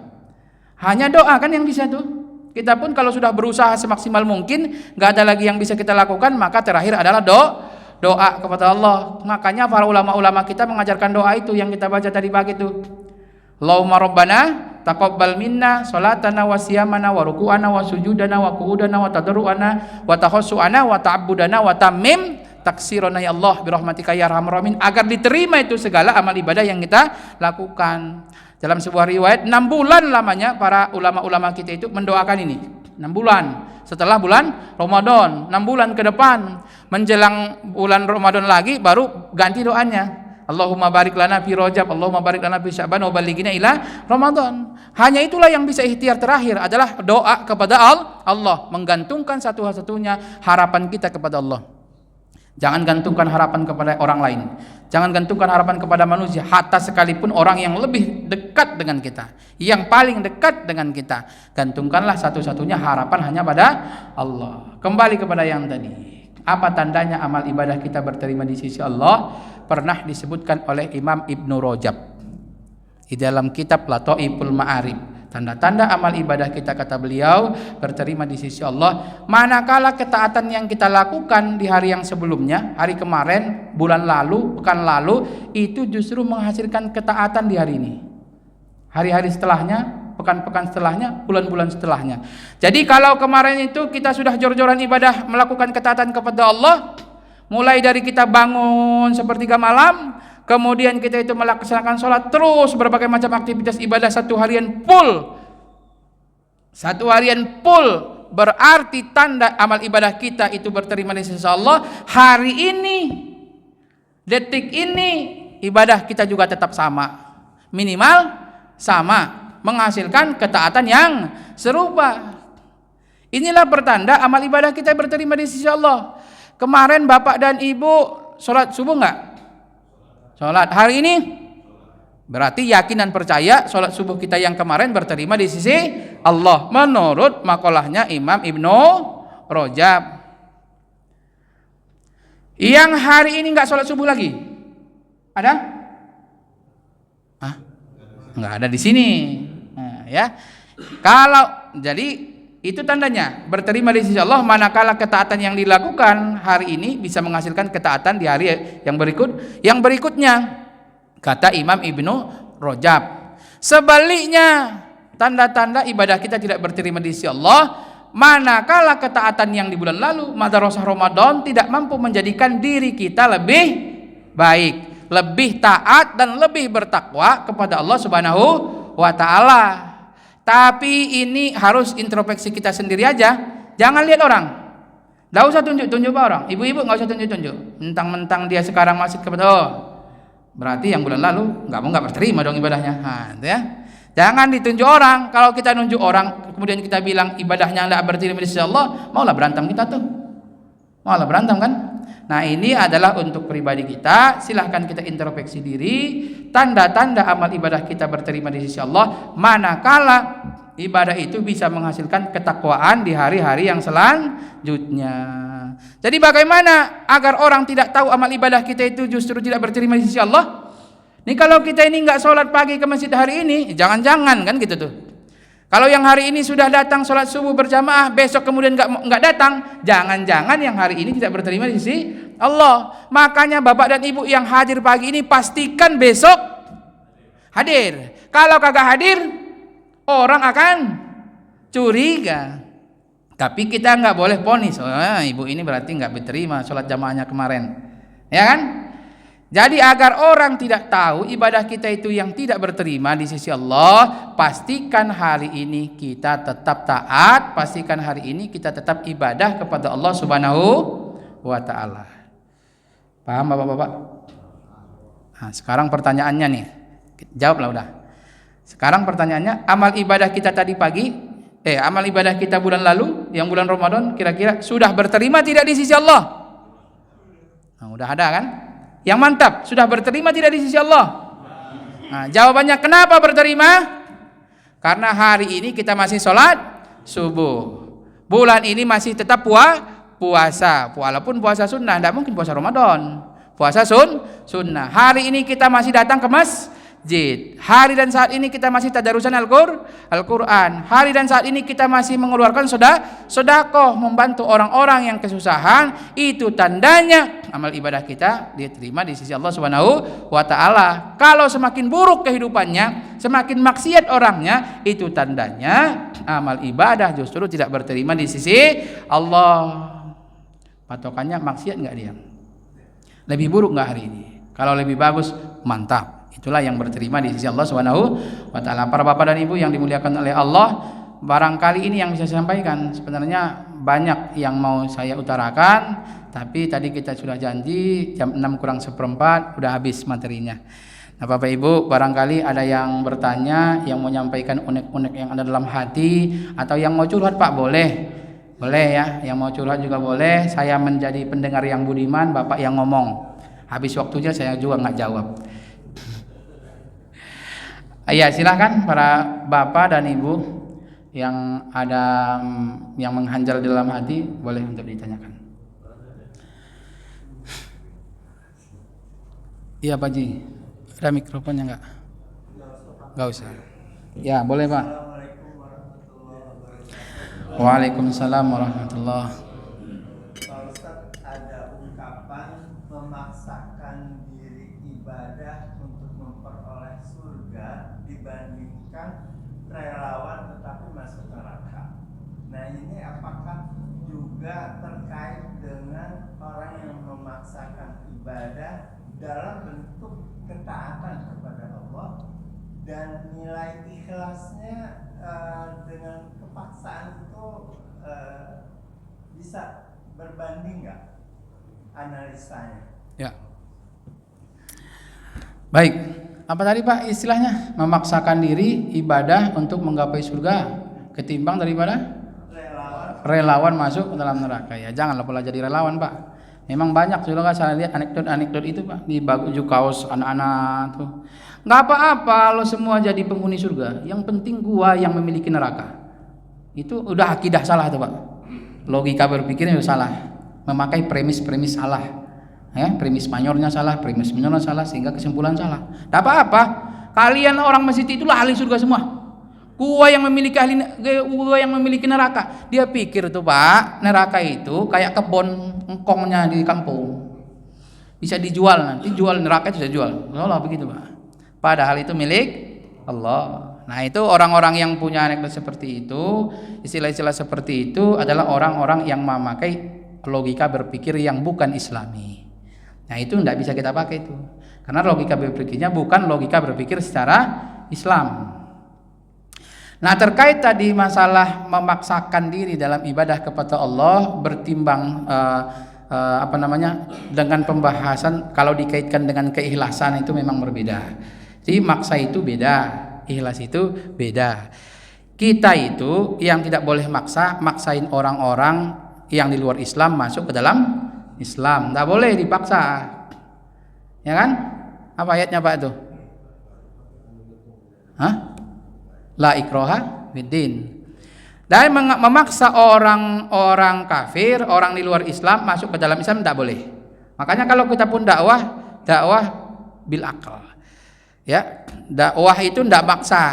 Hanya doa kan yang bisa tuh. Kita pun kalau sudah berusaha semaksimal mungkin, nggak ada lagi yang bisa kita lakukan, maka terakhir adalah doa kepada Allah. Makanya para ulama-ulama kita mengajarkan doa itu yang kita baca tadi pagi itu. Allahumma rabbana taqabbal minna salatana wa siyamana wa ruku'ana wa sujudana wa qu'udana wa tadarru'ana wa tahassu'ana wa ta'abbudana wa tammim taksirana ya Allah birahmatika ya arhamar rahimin, agar diterima itu segala amal ibadah yang kita lakukan. Dalam sebuah riwayat 6 bulan lamanya para ulama-ulama kita itu mendoakan ini. 6 bulan. setelah bulan Ramadan. 6 bulan ke depan menjelang bulan Ramadan lagi baru ganti doanya. Allahumma barik lana fi Rajab, Allahumma barik lana fi Sya'ban wa ballighna ila Ramadan. Hanya itulah yang bisa ikhtiar terakhir adalah doa kepada Allah, menggantungkan satu-satunya harapan kita kepada Allah. Jangan gantungkan harapan kepada orang lain. Jangan gantungkan harapan kepada manusia, hatta sekalipun orang yang lebih dekat dengan kita, yang paling dekat dengan kita. Gantungkanlah satu-satunya harapan hanya pada Allah. Kembali kepada yang tadi. Apa tandanya amal ibadah kita berterima di sisi Allah? Pernah disebutkan oleh Imam Ibnu Rajab di dalam kitab Lataiful Ma'arif. Tanda-tanda amal ibadah kita, kata beliau, berterima di sisi Allah manakala ketaatan yang kita lakukan di hari yang sebelumnya, hari kemarin, bulan lalu, pekan lalu, itu justru menghasilkan ketaatan di hari ini. Hari-hari setelahnya, pekan-pekan setelahnya, bulan-bulan setelahnya. Jadi kalau kemarin itu kita sudah jor-joran ibadah melakukan ketaatan kepada Allah, mulai dari kita bangun sepertiga malam, kemudian kita itu melaksanakan sholat, terus berbagai macam aktivitas ibadah satu harian full, berarti tanda amal ibadah kita itu berterima di sisi Allah. Hari ini, detik ini, ibadah kita juga tetap sama, minimal sama, menghasilkan ketaatan yang serupa. Inilah pertanda amal ibadah kita berterima di sisi Allah. Kemarin bapak dan ibu sholat subuh enggak? Sholat. Hari ini berarti yakin dan percaya sholat subuh kita yang kemarin berterima di sisi Allah menurut makalahnya Imam Ibnu Rajab. Yang hari ini enggak sholat subuh lagi, ada? Enggak ada di sini. Nah, ya. Kalau jadi itu tandanya berterima di sisi Allah manakala ketaatan yang dilakukan hari ini bisa menghasilkan ketaatan di hari yang berikutnya, kata Imam Ibnu Rajab. Sebaliknya, tanda-tanda ibadah kita tidak berterima di sisi Allah manakala ketaatan yang di bulan lalu, madrasah Ramadan, tidak mampu menjadikan diri kita lebih baik, lebih taat dan lebih bertakwa kepada Allah Subhanahu wa taala. Tapi ini harus introspeksi kita sendiri aja. Jangan lihat orang. Enggak usah tunjuk-tunjuk orang. Ibu-ibu enggak usah tunjuk-tunjuk. Mentang-mentang dia sekarang masih kepada berarti yang bulan lalu enggak berterima dong ibadahnya. Gitu ya. Jangan ditunjuk orang. Kalau kita nunjuk orang kemudian kita bilang ibadahnya enggak berterima di sisi Allah, maulah berantem kita tuh. Maulah berantem kan? Nah, ini adalah untuk pribadi kita. Silahkan kita introspeksi diri. Tanda-tanda amal ibadah kita berterima di sisi Allah manakala ibadah itu bisa menghasilkan ketakwaan di hari-hari yang selanjutnya. Jadi bagaimana agar orang tidak tahu amal ibadah kita itu justru tidak berterima di sisi Allah? Nih kalau kita ini enggak sholat pagi ke masjid hari ini, jangan-jangan kan gitu tuh. Kalau yang hari ini sudah datang sholat subuh berjamaah, besok kemudian enggak datang, jangan-jangan yang hari ini tidak berterima di sisi Allah. Makanya bapak dan ibu yang hadir pagi ini pastikan besok hadir. Kalau kagak hadir, orang akan curiga. Tapi kita enggak boleh vonis, ibu ini berarti enggak berterima sholat jamaahnya kemarin, ya kan? Jadi agar orang tidak tahu ibadah kita itu yang tidak berterima di sisi Allah, pastikan hari ini kita tetap taat, pastikan hari ini kita tetap ibadah kepada Allah Subhanahu wa taala. Paham Bapak-bapak? Nah, sekarang pertanyaannya nih. Jawablah udah. Sekarang pertanyaannya, amal ibadah kita tadi pagi, amal ibadah kita bulan lalu, yang bulan Ramadan kira-kira sudah berterima tidak di sisi Allah? Nah, udah ada kan? Yang mantap, sudah berterima tidak di sisi Allah? Nah, jawabannya kenapa berterima? Karena hari ini kita masih sholat subuh. Bulan ini masih tetap puasa. Walaupun puasa sunnah, tidak mungkin puasa Ramadan. Puasa sunnah. Hari ini kita masih datang ke masjid. Hari dan saat ini kita masih tadarusan Al-Quran. Hari dan saat ini kita masih mengeluarkan sedekah, membantu orang-orang yang kesusahan. Itu tandanya amal ibadah kita diterima di sisi Allah Subhanahu wa taala. Kalau semakin buruk kehidupannya, semakin maksiat orangnya, itu tandanya amal ibadah justru tidak berterima di sisi Allah. Patokannya maksiat enggak dia? Lebih buruk enggak hari ini? Kalau lebih bagus, mantap. Itulah yang berterima di sisi Allah Subhanahu wa taala. Para bapak dan ibu yang dimuliakan oleh Allah, barangkali ini yang bisa saya sampaikan. Sebenarnya banyak yang mau saya utarakan, tapi tadi kita sudah janji jam 6 kurang seperempat udah habis materinya. Nah, Bapak Ibu, barangkali ada yang bertanya, yang mau menyampaikan unek-unek yang ada dalam hati, atau yang mau curhat Pak, boleh. Boleh ya, yang mau curhat juga boleh. Saya menjadi pendengar yang budiman, Bapak yang ngomong. Habis waktunya saya juga nggak jawab. Ya, silahkan para Bapak dan Ibu yang ada yang menghanjal di dalam hati, boleh untuk ditanyakan. Iya Pak Ji, ada mikrofonnya nggak? Nggak usah. Ya boleh Pak. Waalaikumsalam warahmatullahi. Pak Ustadz, ada ungkapan memaksakan diri ibadah untuk memperoleh surga dibandingkan relawan tetapi masuk neraka. Nah, ini apakah juga terkait dengan orang yang memaksakan ibadah dalam bentuk ketaatan kepada Allah, dan nilai ikhlasnya dengan kepaksaan itu bisa berbanding nggak analisanya? Ya. Baik. Apa tadi Pak istilahnya? Memaksakan diri ibadah untuk menggapai surga ketimbang daripada relawan masuk ke dalam neraka. Ya, janganlah pula jadi relawan Pak. Memang banyak juga saya lihat anekdot itu Pak di baju kaos anak-anak tuh. Nggak apa-apa lo semua jadi penghuni surga. Yang penting gua yang memiliki neraka. Itu udah akidah salah tuh Pak. Logika berpikirnya udah salah. Memakai premis-premis salah. Ya, premis mayornya salah, premis minornya salah, sehingga kesimpulan salah. Tidak apa-apa. Kalian orang masjid itulah ahli surga semua. Gua yang memiliki neraka. Dia pikir tuh Pak, neraka itu kayak kebun engkongnya di kampung. Bisa dijual nanti, jual neraka itu bisa jual. Allah begitu Pak. Padahal itu milik Allah. Nah, itu orang-orang yang punya anekdot seperti itu, istilah-istilah seperti itu adalah orang-orang yang memakai logika berpikir yang bukan Islami. Nah, itu tidak bisa kita pakai itu. Karena logika berpikirnya bukan logika berpikir secara Islam. Nah, terkait tadi masalah memaksakan diri dalam ibadah kepada Allah bertimbang dengan pembahasan kalau dikaitkan dengan keikhlasan itu memang berbeda. Jadi maksa itu beda, ikhlas itu beda. Kita itu yang tidak boleh maksain orang-orang yang di luar Islam masuk ke dalam Islam. Tidak boleh dipaksa. Ya kan? Apa ayatnya Pak itu? Hah? La ikraha fiddin. Dan memaksa orang-orang kafir, orang di luar Islam masuk ke dalam Islam tidak boleh. Makanya kalau kita pun dakwah bil akal. Ya, dakwah itu tidak maksa.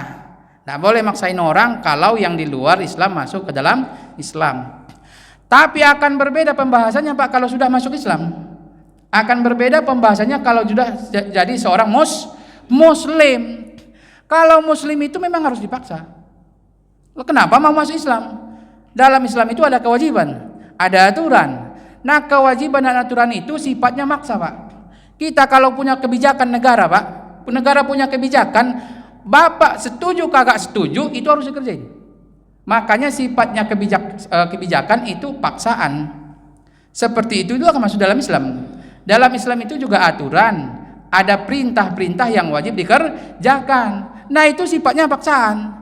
Tidak boleh maksain orang kalau yang di luar Islam masuk ke dalam Islam. Tapi akan berbeda pembahasannya Pak kalau sudah masuk Islam. Akan berbeda pembahasannya kalau sudah jadi seorang muslim. Kalau muslim itu memang harus dipaksa. Kenapa mau masuk Islam? Dalam Islam itu ada kewajiban, ada aturan. Nah, kewajiban dan aturan itu sifatnya maksa Pak. Kita kalau punya kebijakan negara Pak, negara punya kebijakan, Bapak setuju kagak setuju itu harus dikerjain. Makanya sifatnya kebijakan itu paksaan. Seperti itu akan masuk dalam Islam. Dalam Islam itu juga aturan, ada perintah-perintah yang wajib dikerjakan. Nah, itu sifatnya paksaan.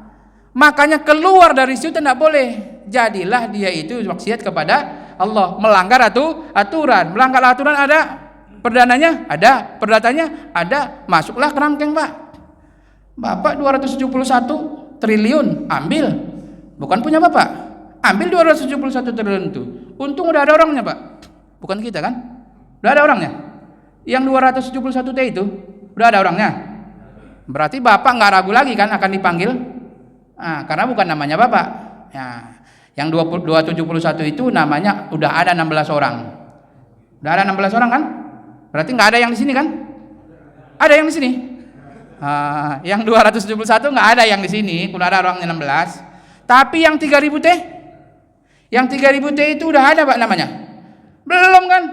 Makanya keluar dari situ tidak boleh. Jadilah dia itu maksiat kepada Allah, melanggar aturan. Melanggar aturan ada perdananya, ada perdatanya, ada. Masuklah kerangkeng Pak. Bapak 271 triliun ambil. Bukan punya Bapak. Ambil 271 triliun itu. Untung udah ada orangnya Pak. Bukan kita kan? Udah ada orangnya. Yang 271 T itu udah ada orangnya. Berarti Bapak nggak ragu lagi kan akan dipanggil. Nah, karena bukan namanya Bapak. Ya, yang 271 itu namanya udah ada 16 orang. Udah ada 16 orang kan? Berarti nggak ada yang di sini kan? Ada yang di sini. Yang 271 nggak ada yang di sini. Udah ada orangnya 16. Tapi yang 3000 T, yang 3000 T itu udah ada Pak namanya? Belum kan?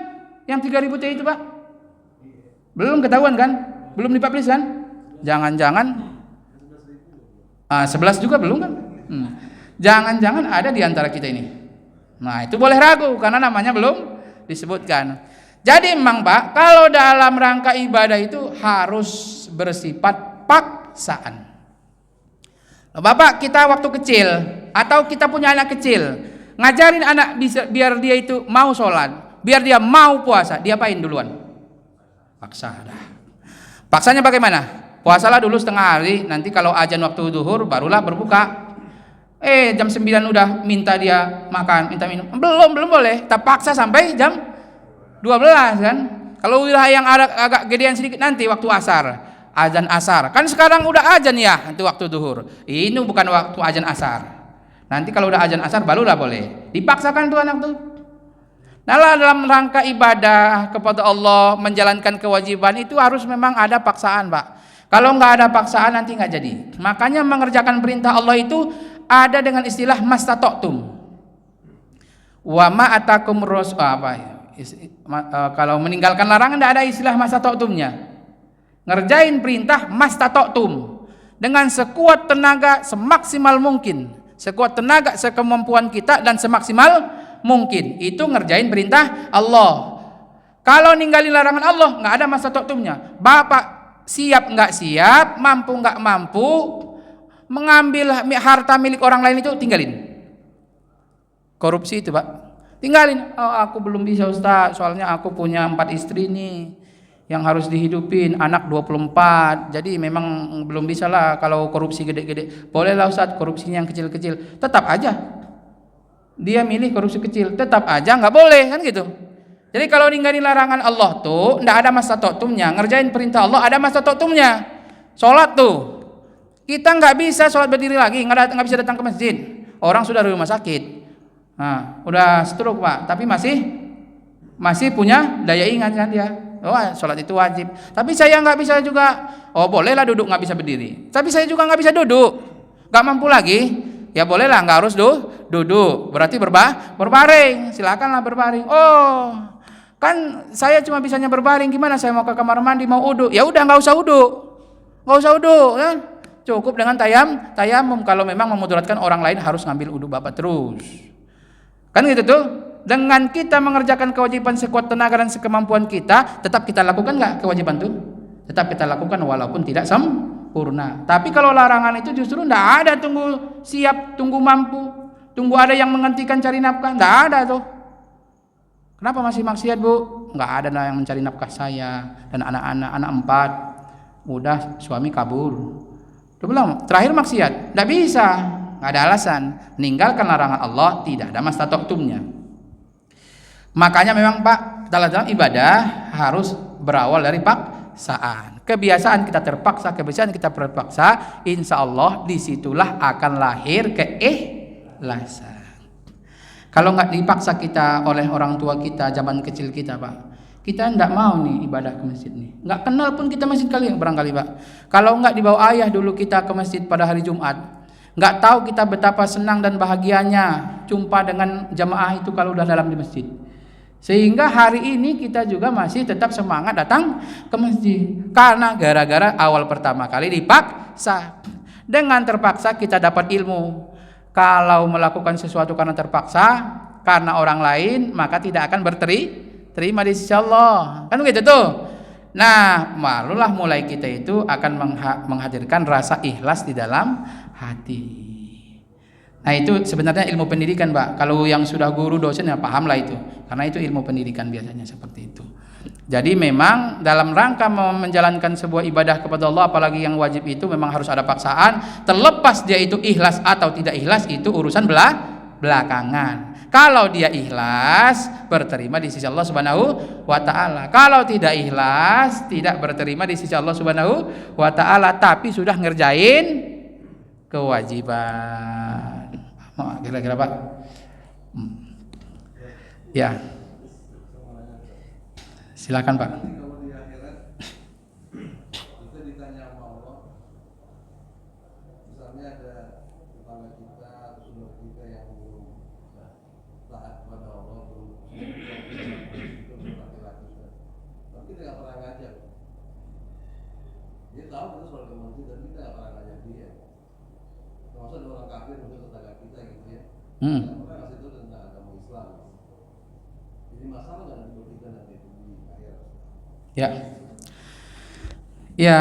Yang 3000 T itu Pak? Belum ketahuan kan? Belum dipublish kan? Jangan-jangan 11 juga belum kan? Jangan-jangan ada di antara kita ini. Nah, itu boleh ragu karena namanya belum disebutkan. Jadi memang Pak, kalau dalam rangka ibadah itu harus bersifat paksaan. Bapak kita waktu kecil atau kita punya anak kecil, ngajarin anak bisa biar dia itu mau sholat, biar dia mau puasa, diapain duluan? Paksa dah. Paksanya bagaimana? Puasalah dulu setengah hari, nanti kalau azan waktu zuhur barulah berbuka. Jam 9 udah minta dia makan, minta minum. Belum boleh. Kita paksa sampai jam 12 kan. Kalau udah yang agak gedean sedikit nanti waktu asar. Azan asar. Kan sekarang udah azan ya, itu waktu zuhur. Ini bukan waktu azan asar. Nanti kalau udah azan asar barulah boleh. Dipaksakan tuh anak tuh. Nah, dalam rangka ibadah kepada Allah, menjalankan kewajiban itu harus memang ada paksaan, Pak. Kalau nggak ada paksaan nanti nggak jadi. Makanya mengerjakan perintah Allah itu ada dengan istilah mastata'tum. Wa ma atakum kalau meninggalkan larangan tidak ada istilah mastata'tumnya. Ngerjain perintah mastata'tum dengan sekuat tenaga semaksimal mungkin. Sekuat tenaga sekemampuan kita dan semaksimal mungkin. Itu ngerjain perintah Allah. Kalau ninggalin larangan Allah nggak ada mastata'tumnya. Bapak siap nggak siap, mampu nggak mampu, mengambil harta milik orang lain itu tinggalin. Korupsi itu Pak, tinggalin. Aku belum bisa Ustaz, soalnya aku punya 4 istri nih yang harus dihidupin, anak 24, jadi memang belum bisa lah kalau korupsi gede-gede. Boleh lah Ustaz korupsinya yang kecil-kecil, tetap aja dia milih korupsi kecil, tetap aja nggak boleh kan gitu. Jadi kalau ninggalin larangan Allah tuh nggak ada mastata'tumnya, ngerjain perintah Allah ada mastata'tumnya. Sholat tuh kita nggak bisa sholat berdiri lagi, nggak bisa datang ke masjid. Orang sudah di rumah sakit, nah, udah stroke Pak, tapi masih punya daya ingat kan dia. Sholat itu wajib. Tapi saya nggak bisa juga. Bolehlah duduk nggak bisa berdiri. Tapi saya juga nggak bisa duduk, nggak mampu lagi. Ya bolehlah nggak harus duduk. Berarti berbaring. Silakanlah berbaring. Kan saya cuma bisanya berbaring. Gimana saya mau ke kamar mandi mau uduk? Ya udah nggak usah uduk kan. Cukup dengan tayamum. Kalau memang memudaratkan orang lain harus ngambil uduk Bapak terus. Kan gitu tuh. Dengan kita mengerjakan kewajiban sekuat tenaga dan sekemampuan kita, tetap kita lakukan nggak kewajiban itu? Tetap kita lakukan walaupun tidak sempurna. Tapi kalau larangan itu justru nggak ada tunggu siap, tunggu mampu, tunggu ada yang menghentikan cari nafkah, nggak ada tuh. Kenapa masih maksiat Bu? Nggak ada yang mencari nafkah saya dan anak 4, udah suami kabur. Udah belum? Terakhir maksiat, nggak bisa, nggak ada alasan. Meninggalkan larangan Allah tidak ada mastata'tumnya. Makanya memang Pak, dalam ibadah harus berawal dari paksaan. Kebiasaan kita terpaksa, insya Allah disitulah akan lahir keikhlasan. Kalau nggak dipaksa kita oleh orang tua kita zaman kecil kita Pak, kita nggak mau nih ibadah ke masjid nih. Nggak kenal pun kita masjid barangkali Pak. Kalau nggak dibawa ayah dulu kita ke masjid pada hari Jumat, nggak tahu kita betapa senang dan bahagianya jumpa dengan jamaah itu kalau udah dalam di masjid. Sehingga hari ini kita juga masih tetap semangat datang ke masjid. Karena gara-gara awal pertama kali dipaksa. Dengan terpaksa kita dapat ilmu. Kalau melakukan sesuatu karena terpaksa, karena orang lain, maka tidak akan terima di sisi Allah. Kan begitu tuh. Nah, malulah mulai kita itu akan menghadirkan rasa ikhlas di dalam hati. Nah itu sebenarnya ilmu pendidikan Pak. Kalau yang sudah guru dosen ya pahamlah itu. Karena itu ilmu pendidikan biasanya seperti itu. Jadi memang dalam rangka menjalankan sebuah ibadah kepada Allah, apalagi yang wajib itu memang harus ada paksaan. Terlepas dia itu ikhlas atau tidak ikhlas itu urusan belakangan. Kalau dia ikhlas berterima di sisi Allah Subhanahu wa taala. Kalau tidak ikhlas tidak berterima di sisi Allah Subhanahu wa taala, tapi sudah ngerjain kewajiban. Kira-kira Pak? Ya. Silakan Pak. Dia tahu kita soal kemanusiaan, tapi kita nggak pernah ngajak dia. Termasuk ada orang kafir, mungkin tetangga kita gitu ya. Orang kasih itu tentang agama Islam. masalah nggak nanti kita nanti di akhir? Ya. Ya,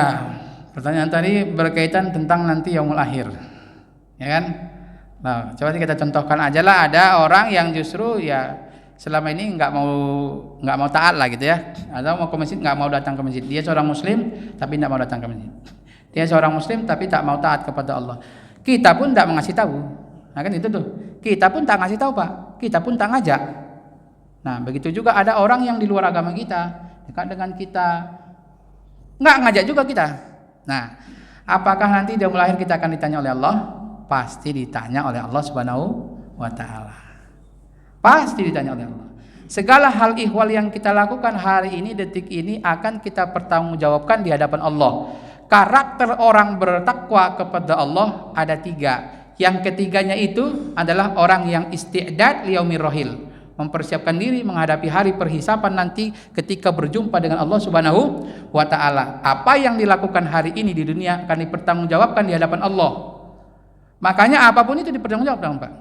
pertanyaan tadi berkaitan tentang nanti yaumul akhir. Ya kan? Nah, coba kita contohkan aja lah, ada orang yang justru ya selama ini nggak mau taat lah gitu ya, atau mau ke masjid nggak mau datang ke masjid. Dia seorang muslim tapi nggak mau datang ke masjid. Dia seorang muslim tapi tak mau taat kepada Allah. Kita pun tak mengasih tahu. Nah kan itu tuh. Kita pun tak ngasih tahu Pak. Kita pun tak ngajak. Nah begitu juga ada orang yang di luar agama kita, dekat dengan kita, nggak ngajak juga kita. Nah apakah nanti dia lahir kita akan ditanya oleh Allah? Pasti ditanya oleh Allah Subhanahu wa Ta'ala. Pasti ditanya oleh Allah. Segala hal ihwal yang kita lakukan hari ini, detik ini akan kita pertanggungjawabkan di hadapan Allah. Karakter orang bertakwa kepada Allah ada 3. Yang ketiganya itu adalah orang yang isti'dad liyaumir rahil, mempersiapkan diri menghadapi hari perhisapan nanti ketika berjumpa dengan Allah Subhanahu wa Ta'ala. Apa yang dilakukan hari ini di dunia akan dipertanggungjawabkan di hadapan Allah. Makanya apapun itu dipertanggungjawabkan Pak.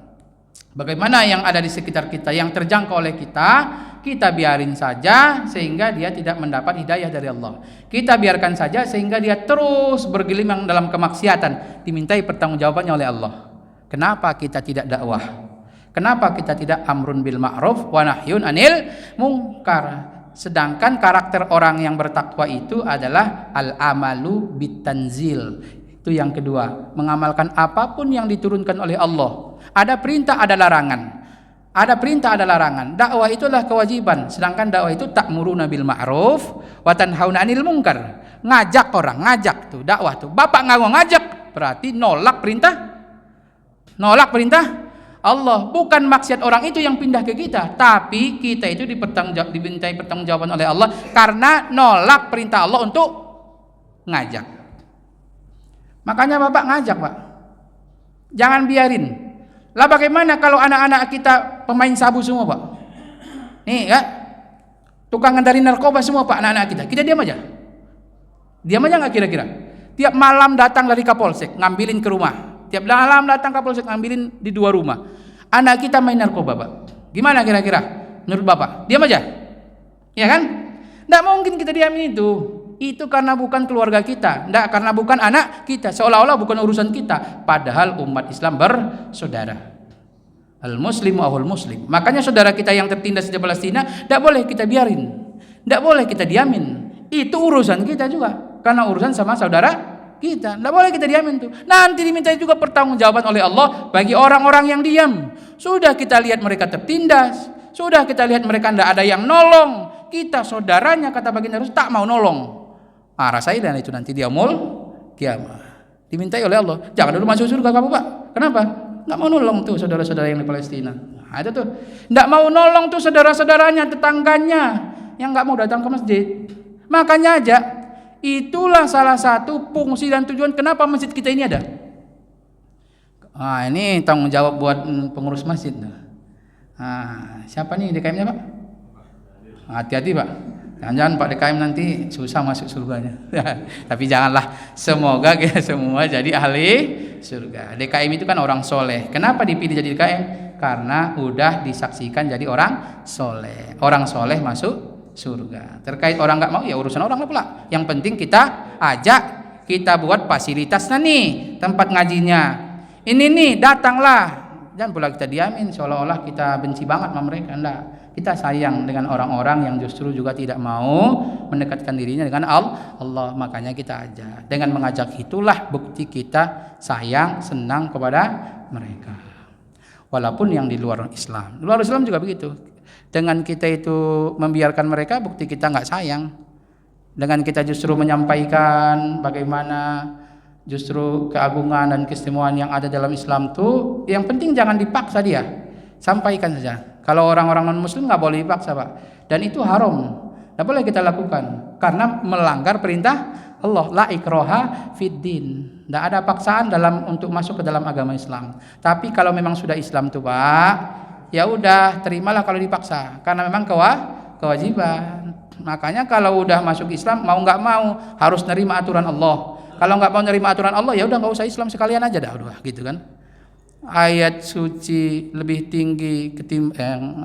Bagaimana yang ada di sekitar kita, yang terjangkau oleh kita biarin saja sehingga dia tidak mendapat hidayah dari Allah. Kita biarkan saja sehingga dia terus bergelimang dalam kemaksiatan, dimintai pertanggungjawabannya oleh Allah. Kenapa kita tidak dakwah? Kenapa kita tidak amrun bil ma'ruf wa nahyun anil munkar? Sedangkan karakter orang yang bertakwa itu adalah al-amalu bitanzil. Itu yang kedua, mengamalkan apapun yang diturunkan oleh Allah. Ada perintah, ada larangan. Ada perintah, ada larangan. Dakwah itulah kewajiban. Sedangkan dakwah itu ta'muruna bil ma'ruf wa tanhauna 'anil munkar. Ngajak orang, ngajak tuh dakwah tuh. Bapak nggak mau ngajak, berarti nolak perintah. Nolak perintah Allah. Bukan maksiat orang itu yang pindah ke kita, tapi kita itu dimintai pertanggungjawaban oleh Allah karena nolak perintah Allah untuk ngajak. Makanya Bapak ngajak Pak. Jangan biarin. Lah bagaimana kalau anak-anak kita pemain sabu semua Pak? Nih ya, tukang ngantarin narkoba semua Pak anak-anak kita. Kita diam aja. Diam aja nggak kira-kira? Tiap malam datang dari Kapolsek ngambilin ke rumah. Tiap malam datang Kapolsek ngambilin di 2 rumah. Anak kita main narkoba Pak. Gimana kira-kira? Menurut Bapak? Diam aja. Ya kan? Nggak mungkin kita diamin itu. Itu karena bukan keluarga kita, enggak, karena bukan anak kita, seolah-olah bukan urusan kita, padahal umat Islam bersaudara. Al-muslimu ahul muslim. Makanya saudara kita yang tertindas di Palestina enggak boleh kita biarin. Enggak boleh kita diamin. Itu urusan kita juga, karena urusan sama saudara kita. Enggak boleh kita diamin tuh. Nanti diminta juga pertanggungjawaban oleh Allah bagi orang-orang yang diam. Sudah kita lihat mereka tertindas, sudah kita lihat mereka enggak ada yang nolong. Kita saudaranya kata baginda Rasul tak mau nolong. Rasain itu nanti di yaumul kiamah. Dimintai oleh Allah. Jangan dulu masuk surga kamu Pak. Kenapa? Nggak mau nolong tuh saudara-saudara yang di Palestina. Nah, itu tuh. Nggak mau nolong tuh saudara-saudaranya, tetangganya yang nggak mau datang ke masjid. Makanya aja itulah salah satu fungsi dan tujuan kenapa masjid kita ini ada. Nah, ini tanggung jawab buat pengurus masjid. Nah, siapa nih DKM-nya Pak? Hati-hati Pak. Jangan-jangan Pak DKM nanti susah masuk surganya. Tapi janganlah. Semoga kita semua jadi ahli surga. DKM itu kan orang soleh. Kenapa dipilih jadi DKM? Karena udah disaksikan jadi orang soleh. Orang soleh masuk surga. Terkait orang nggak mau ya urusan orang lah pula. Yang penting kita ajak, kita buat fasilitasnya nih, tempat ngajinya. Ini nih datanglah. Jangan pula kita diamin seolah-olah kita benci banget sama mereka. Enggak. Kita sayang dengan orang-orang yang justru juga tidak mau mendekatkan dirinya dengan Allah. Makanya kita ajak. Dengan mengajak itulah bukti kita sayang, senang kepada mereka. Walaupun yang di luar Islam. Luar Islam juga begitu. Dengan kita itu membiarkan mereka, bukti kita nggak sayang. Dengan kita justru menyampaikan bagaimana justru keagungan dan keistimewaan yang ada dalam Islam tuh, yang penting jangan dipaksa dia. Sampaikan saja. Kalau orang-orang non-muslim nggak boleh dipaksa Pak, dan itu haram, nggak boleh kita lakukan karena melanggar perintah Allah. La ikroha fiddin, nggak ada paksaan untuk masuk ke dalam agama Islam. Tapi kalau memang sudah Islam tuh Pak, ya udah terimalah kalau dipaksa, karena memang kewajiban. Makanya kalau udah masuk Islam mau nggak mau harus nerima aturan Allah. Kalau nggak mau nerima aturan Allah ya udah nggak usah Islam sekalian aja dah, udah gitu kan. ayat suci lebih tinggi ketimbang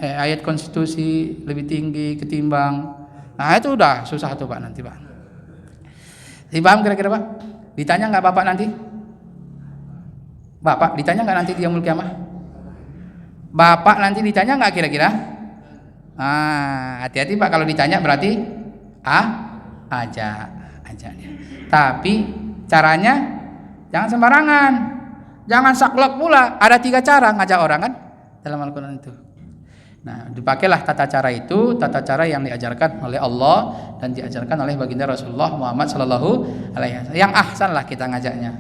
ayat konstitusi lebih tinggi ketimbang. Nah itu udah susah tuh Pak nanti Pak. Dipaham kira-kira Pak? Ditanya nggak Bapak nanti? Bapak ditanya nggak nanti di yaumul kiamah? Bapak nanti ditanya nggak kira-kira? Hati-hati Pak kalau ditanya berarti aja dia. Tapi caranya jangan sembarangan. Jangan saklek pula. Ada 3 cara ngajak orang kan dalam Al-Quran itu. Nah, dipakailah tata cara itu, tata cara yang diajarkan oleh Allah dan diajarkan oleh baginda Rasulullah Muhammad Sallallahu Alaihi Wasallam. Yang ahsan lah kita ngajaknya,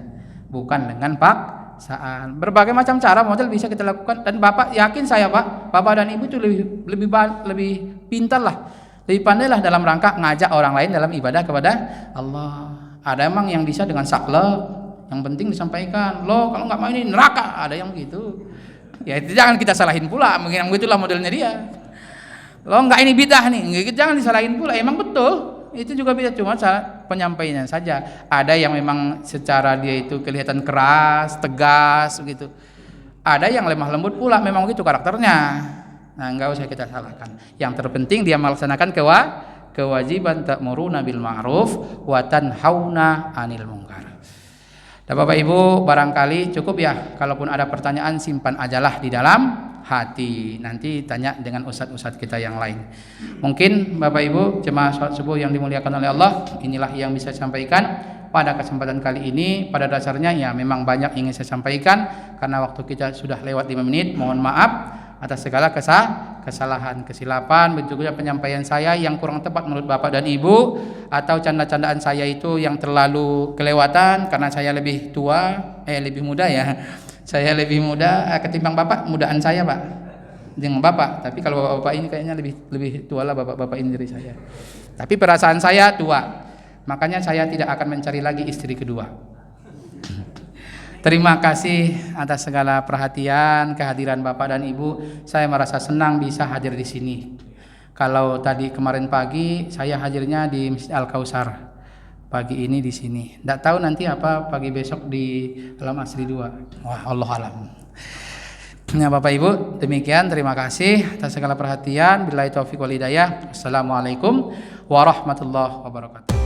bukan dengan paksaan. Berbagai macam cara model bisa kita lakukan dan Bapak yakin saya Pak, Bapak dan Ibu itu lebih pintar lah, lebih pandai lah dalam rangka ngajak orang lain dalam ibadah kepada Allah. Ada emang yang bisa dengan saklek. Yang penting disampaikan, loh kalau nggak mau ini neraka, ada yang begitu. Ya itu jangan kita salahin pula, mungkin begitulah modelnya dia. Loh nggak ini bidah nih, jangan disalahin pula. Emang betul, itu juga bidah cuma cara penyampaiannya saja. Ada yang memang secara dia itu kelihatan keras, tegas begitu. Ada yang lemah lembut pula, memang begitu karakternya. Nah nggak usah kita salahkan. Yang terpenting dia melaksanakan kewajiban ta'muruna bil ma'ruf wa tanhauna 'anil munkar. Dan Bapak Ibu barangkali cukup ya, kalaupun ada pertanyaan simpan ajalah di dalam hati, nanti tanya dengan ustadz-ustadz kita yang lain. Mungkin Bapak Ibu jemaah salat subuh yang dimuliakan oleh Allah, inilah yang bisa saya sampaikan pada kesempatan kali ini. Pada dasarnya ya memang banyak ingin saya sampaikan, karena waktu kita sudah lewat 5 menit, mohon maaf atas segala kesalahan, kesilapan, begitu juga penyampaian saya yang kurang tepat menurut Bapak dan Ibu, atau canda-candaan saya itu yang terlalu kelewatan karena saya lebih muda ya. Saya lebih muda ketimbang Bapak, mudaan saya Pak dengan Bapak. Tapi kalau Bapak ini kayaknya lebih tua lah Bapak ini dari saya. Tapi perasaan saya tua. Makanya saya tidak akan mencari lagi istri kedua. Terima kasih atas segala perhatian, kehadiran Bapak dan Ibu. Saya merasa senang bisa hadir di sini. Kalau tadi kemarin pagi saya hadirnya di Masjid Al-Kautsar. Pagi ini di sini. Tidak tahu nanti apa pagi besok di Alam Asri 2. Wah, Allah alam. Ya Bapak Ibu, demikian terima kasih atas segala perhatian. Billahi taufiq wal hidayah. Assalamualaikum warahmatullahi wabarakatuh.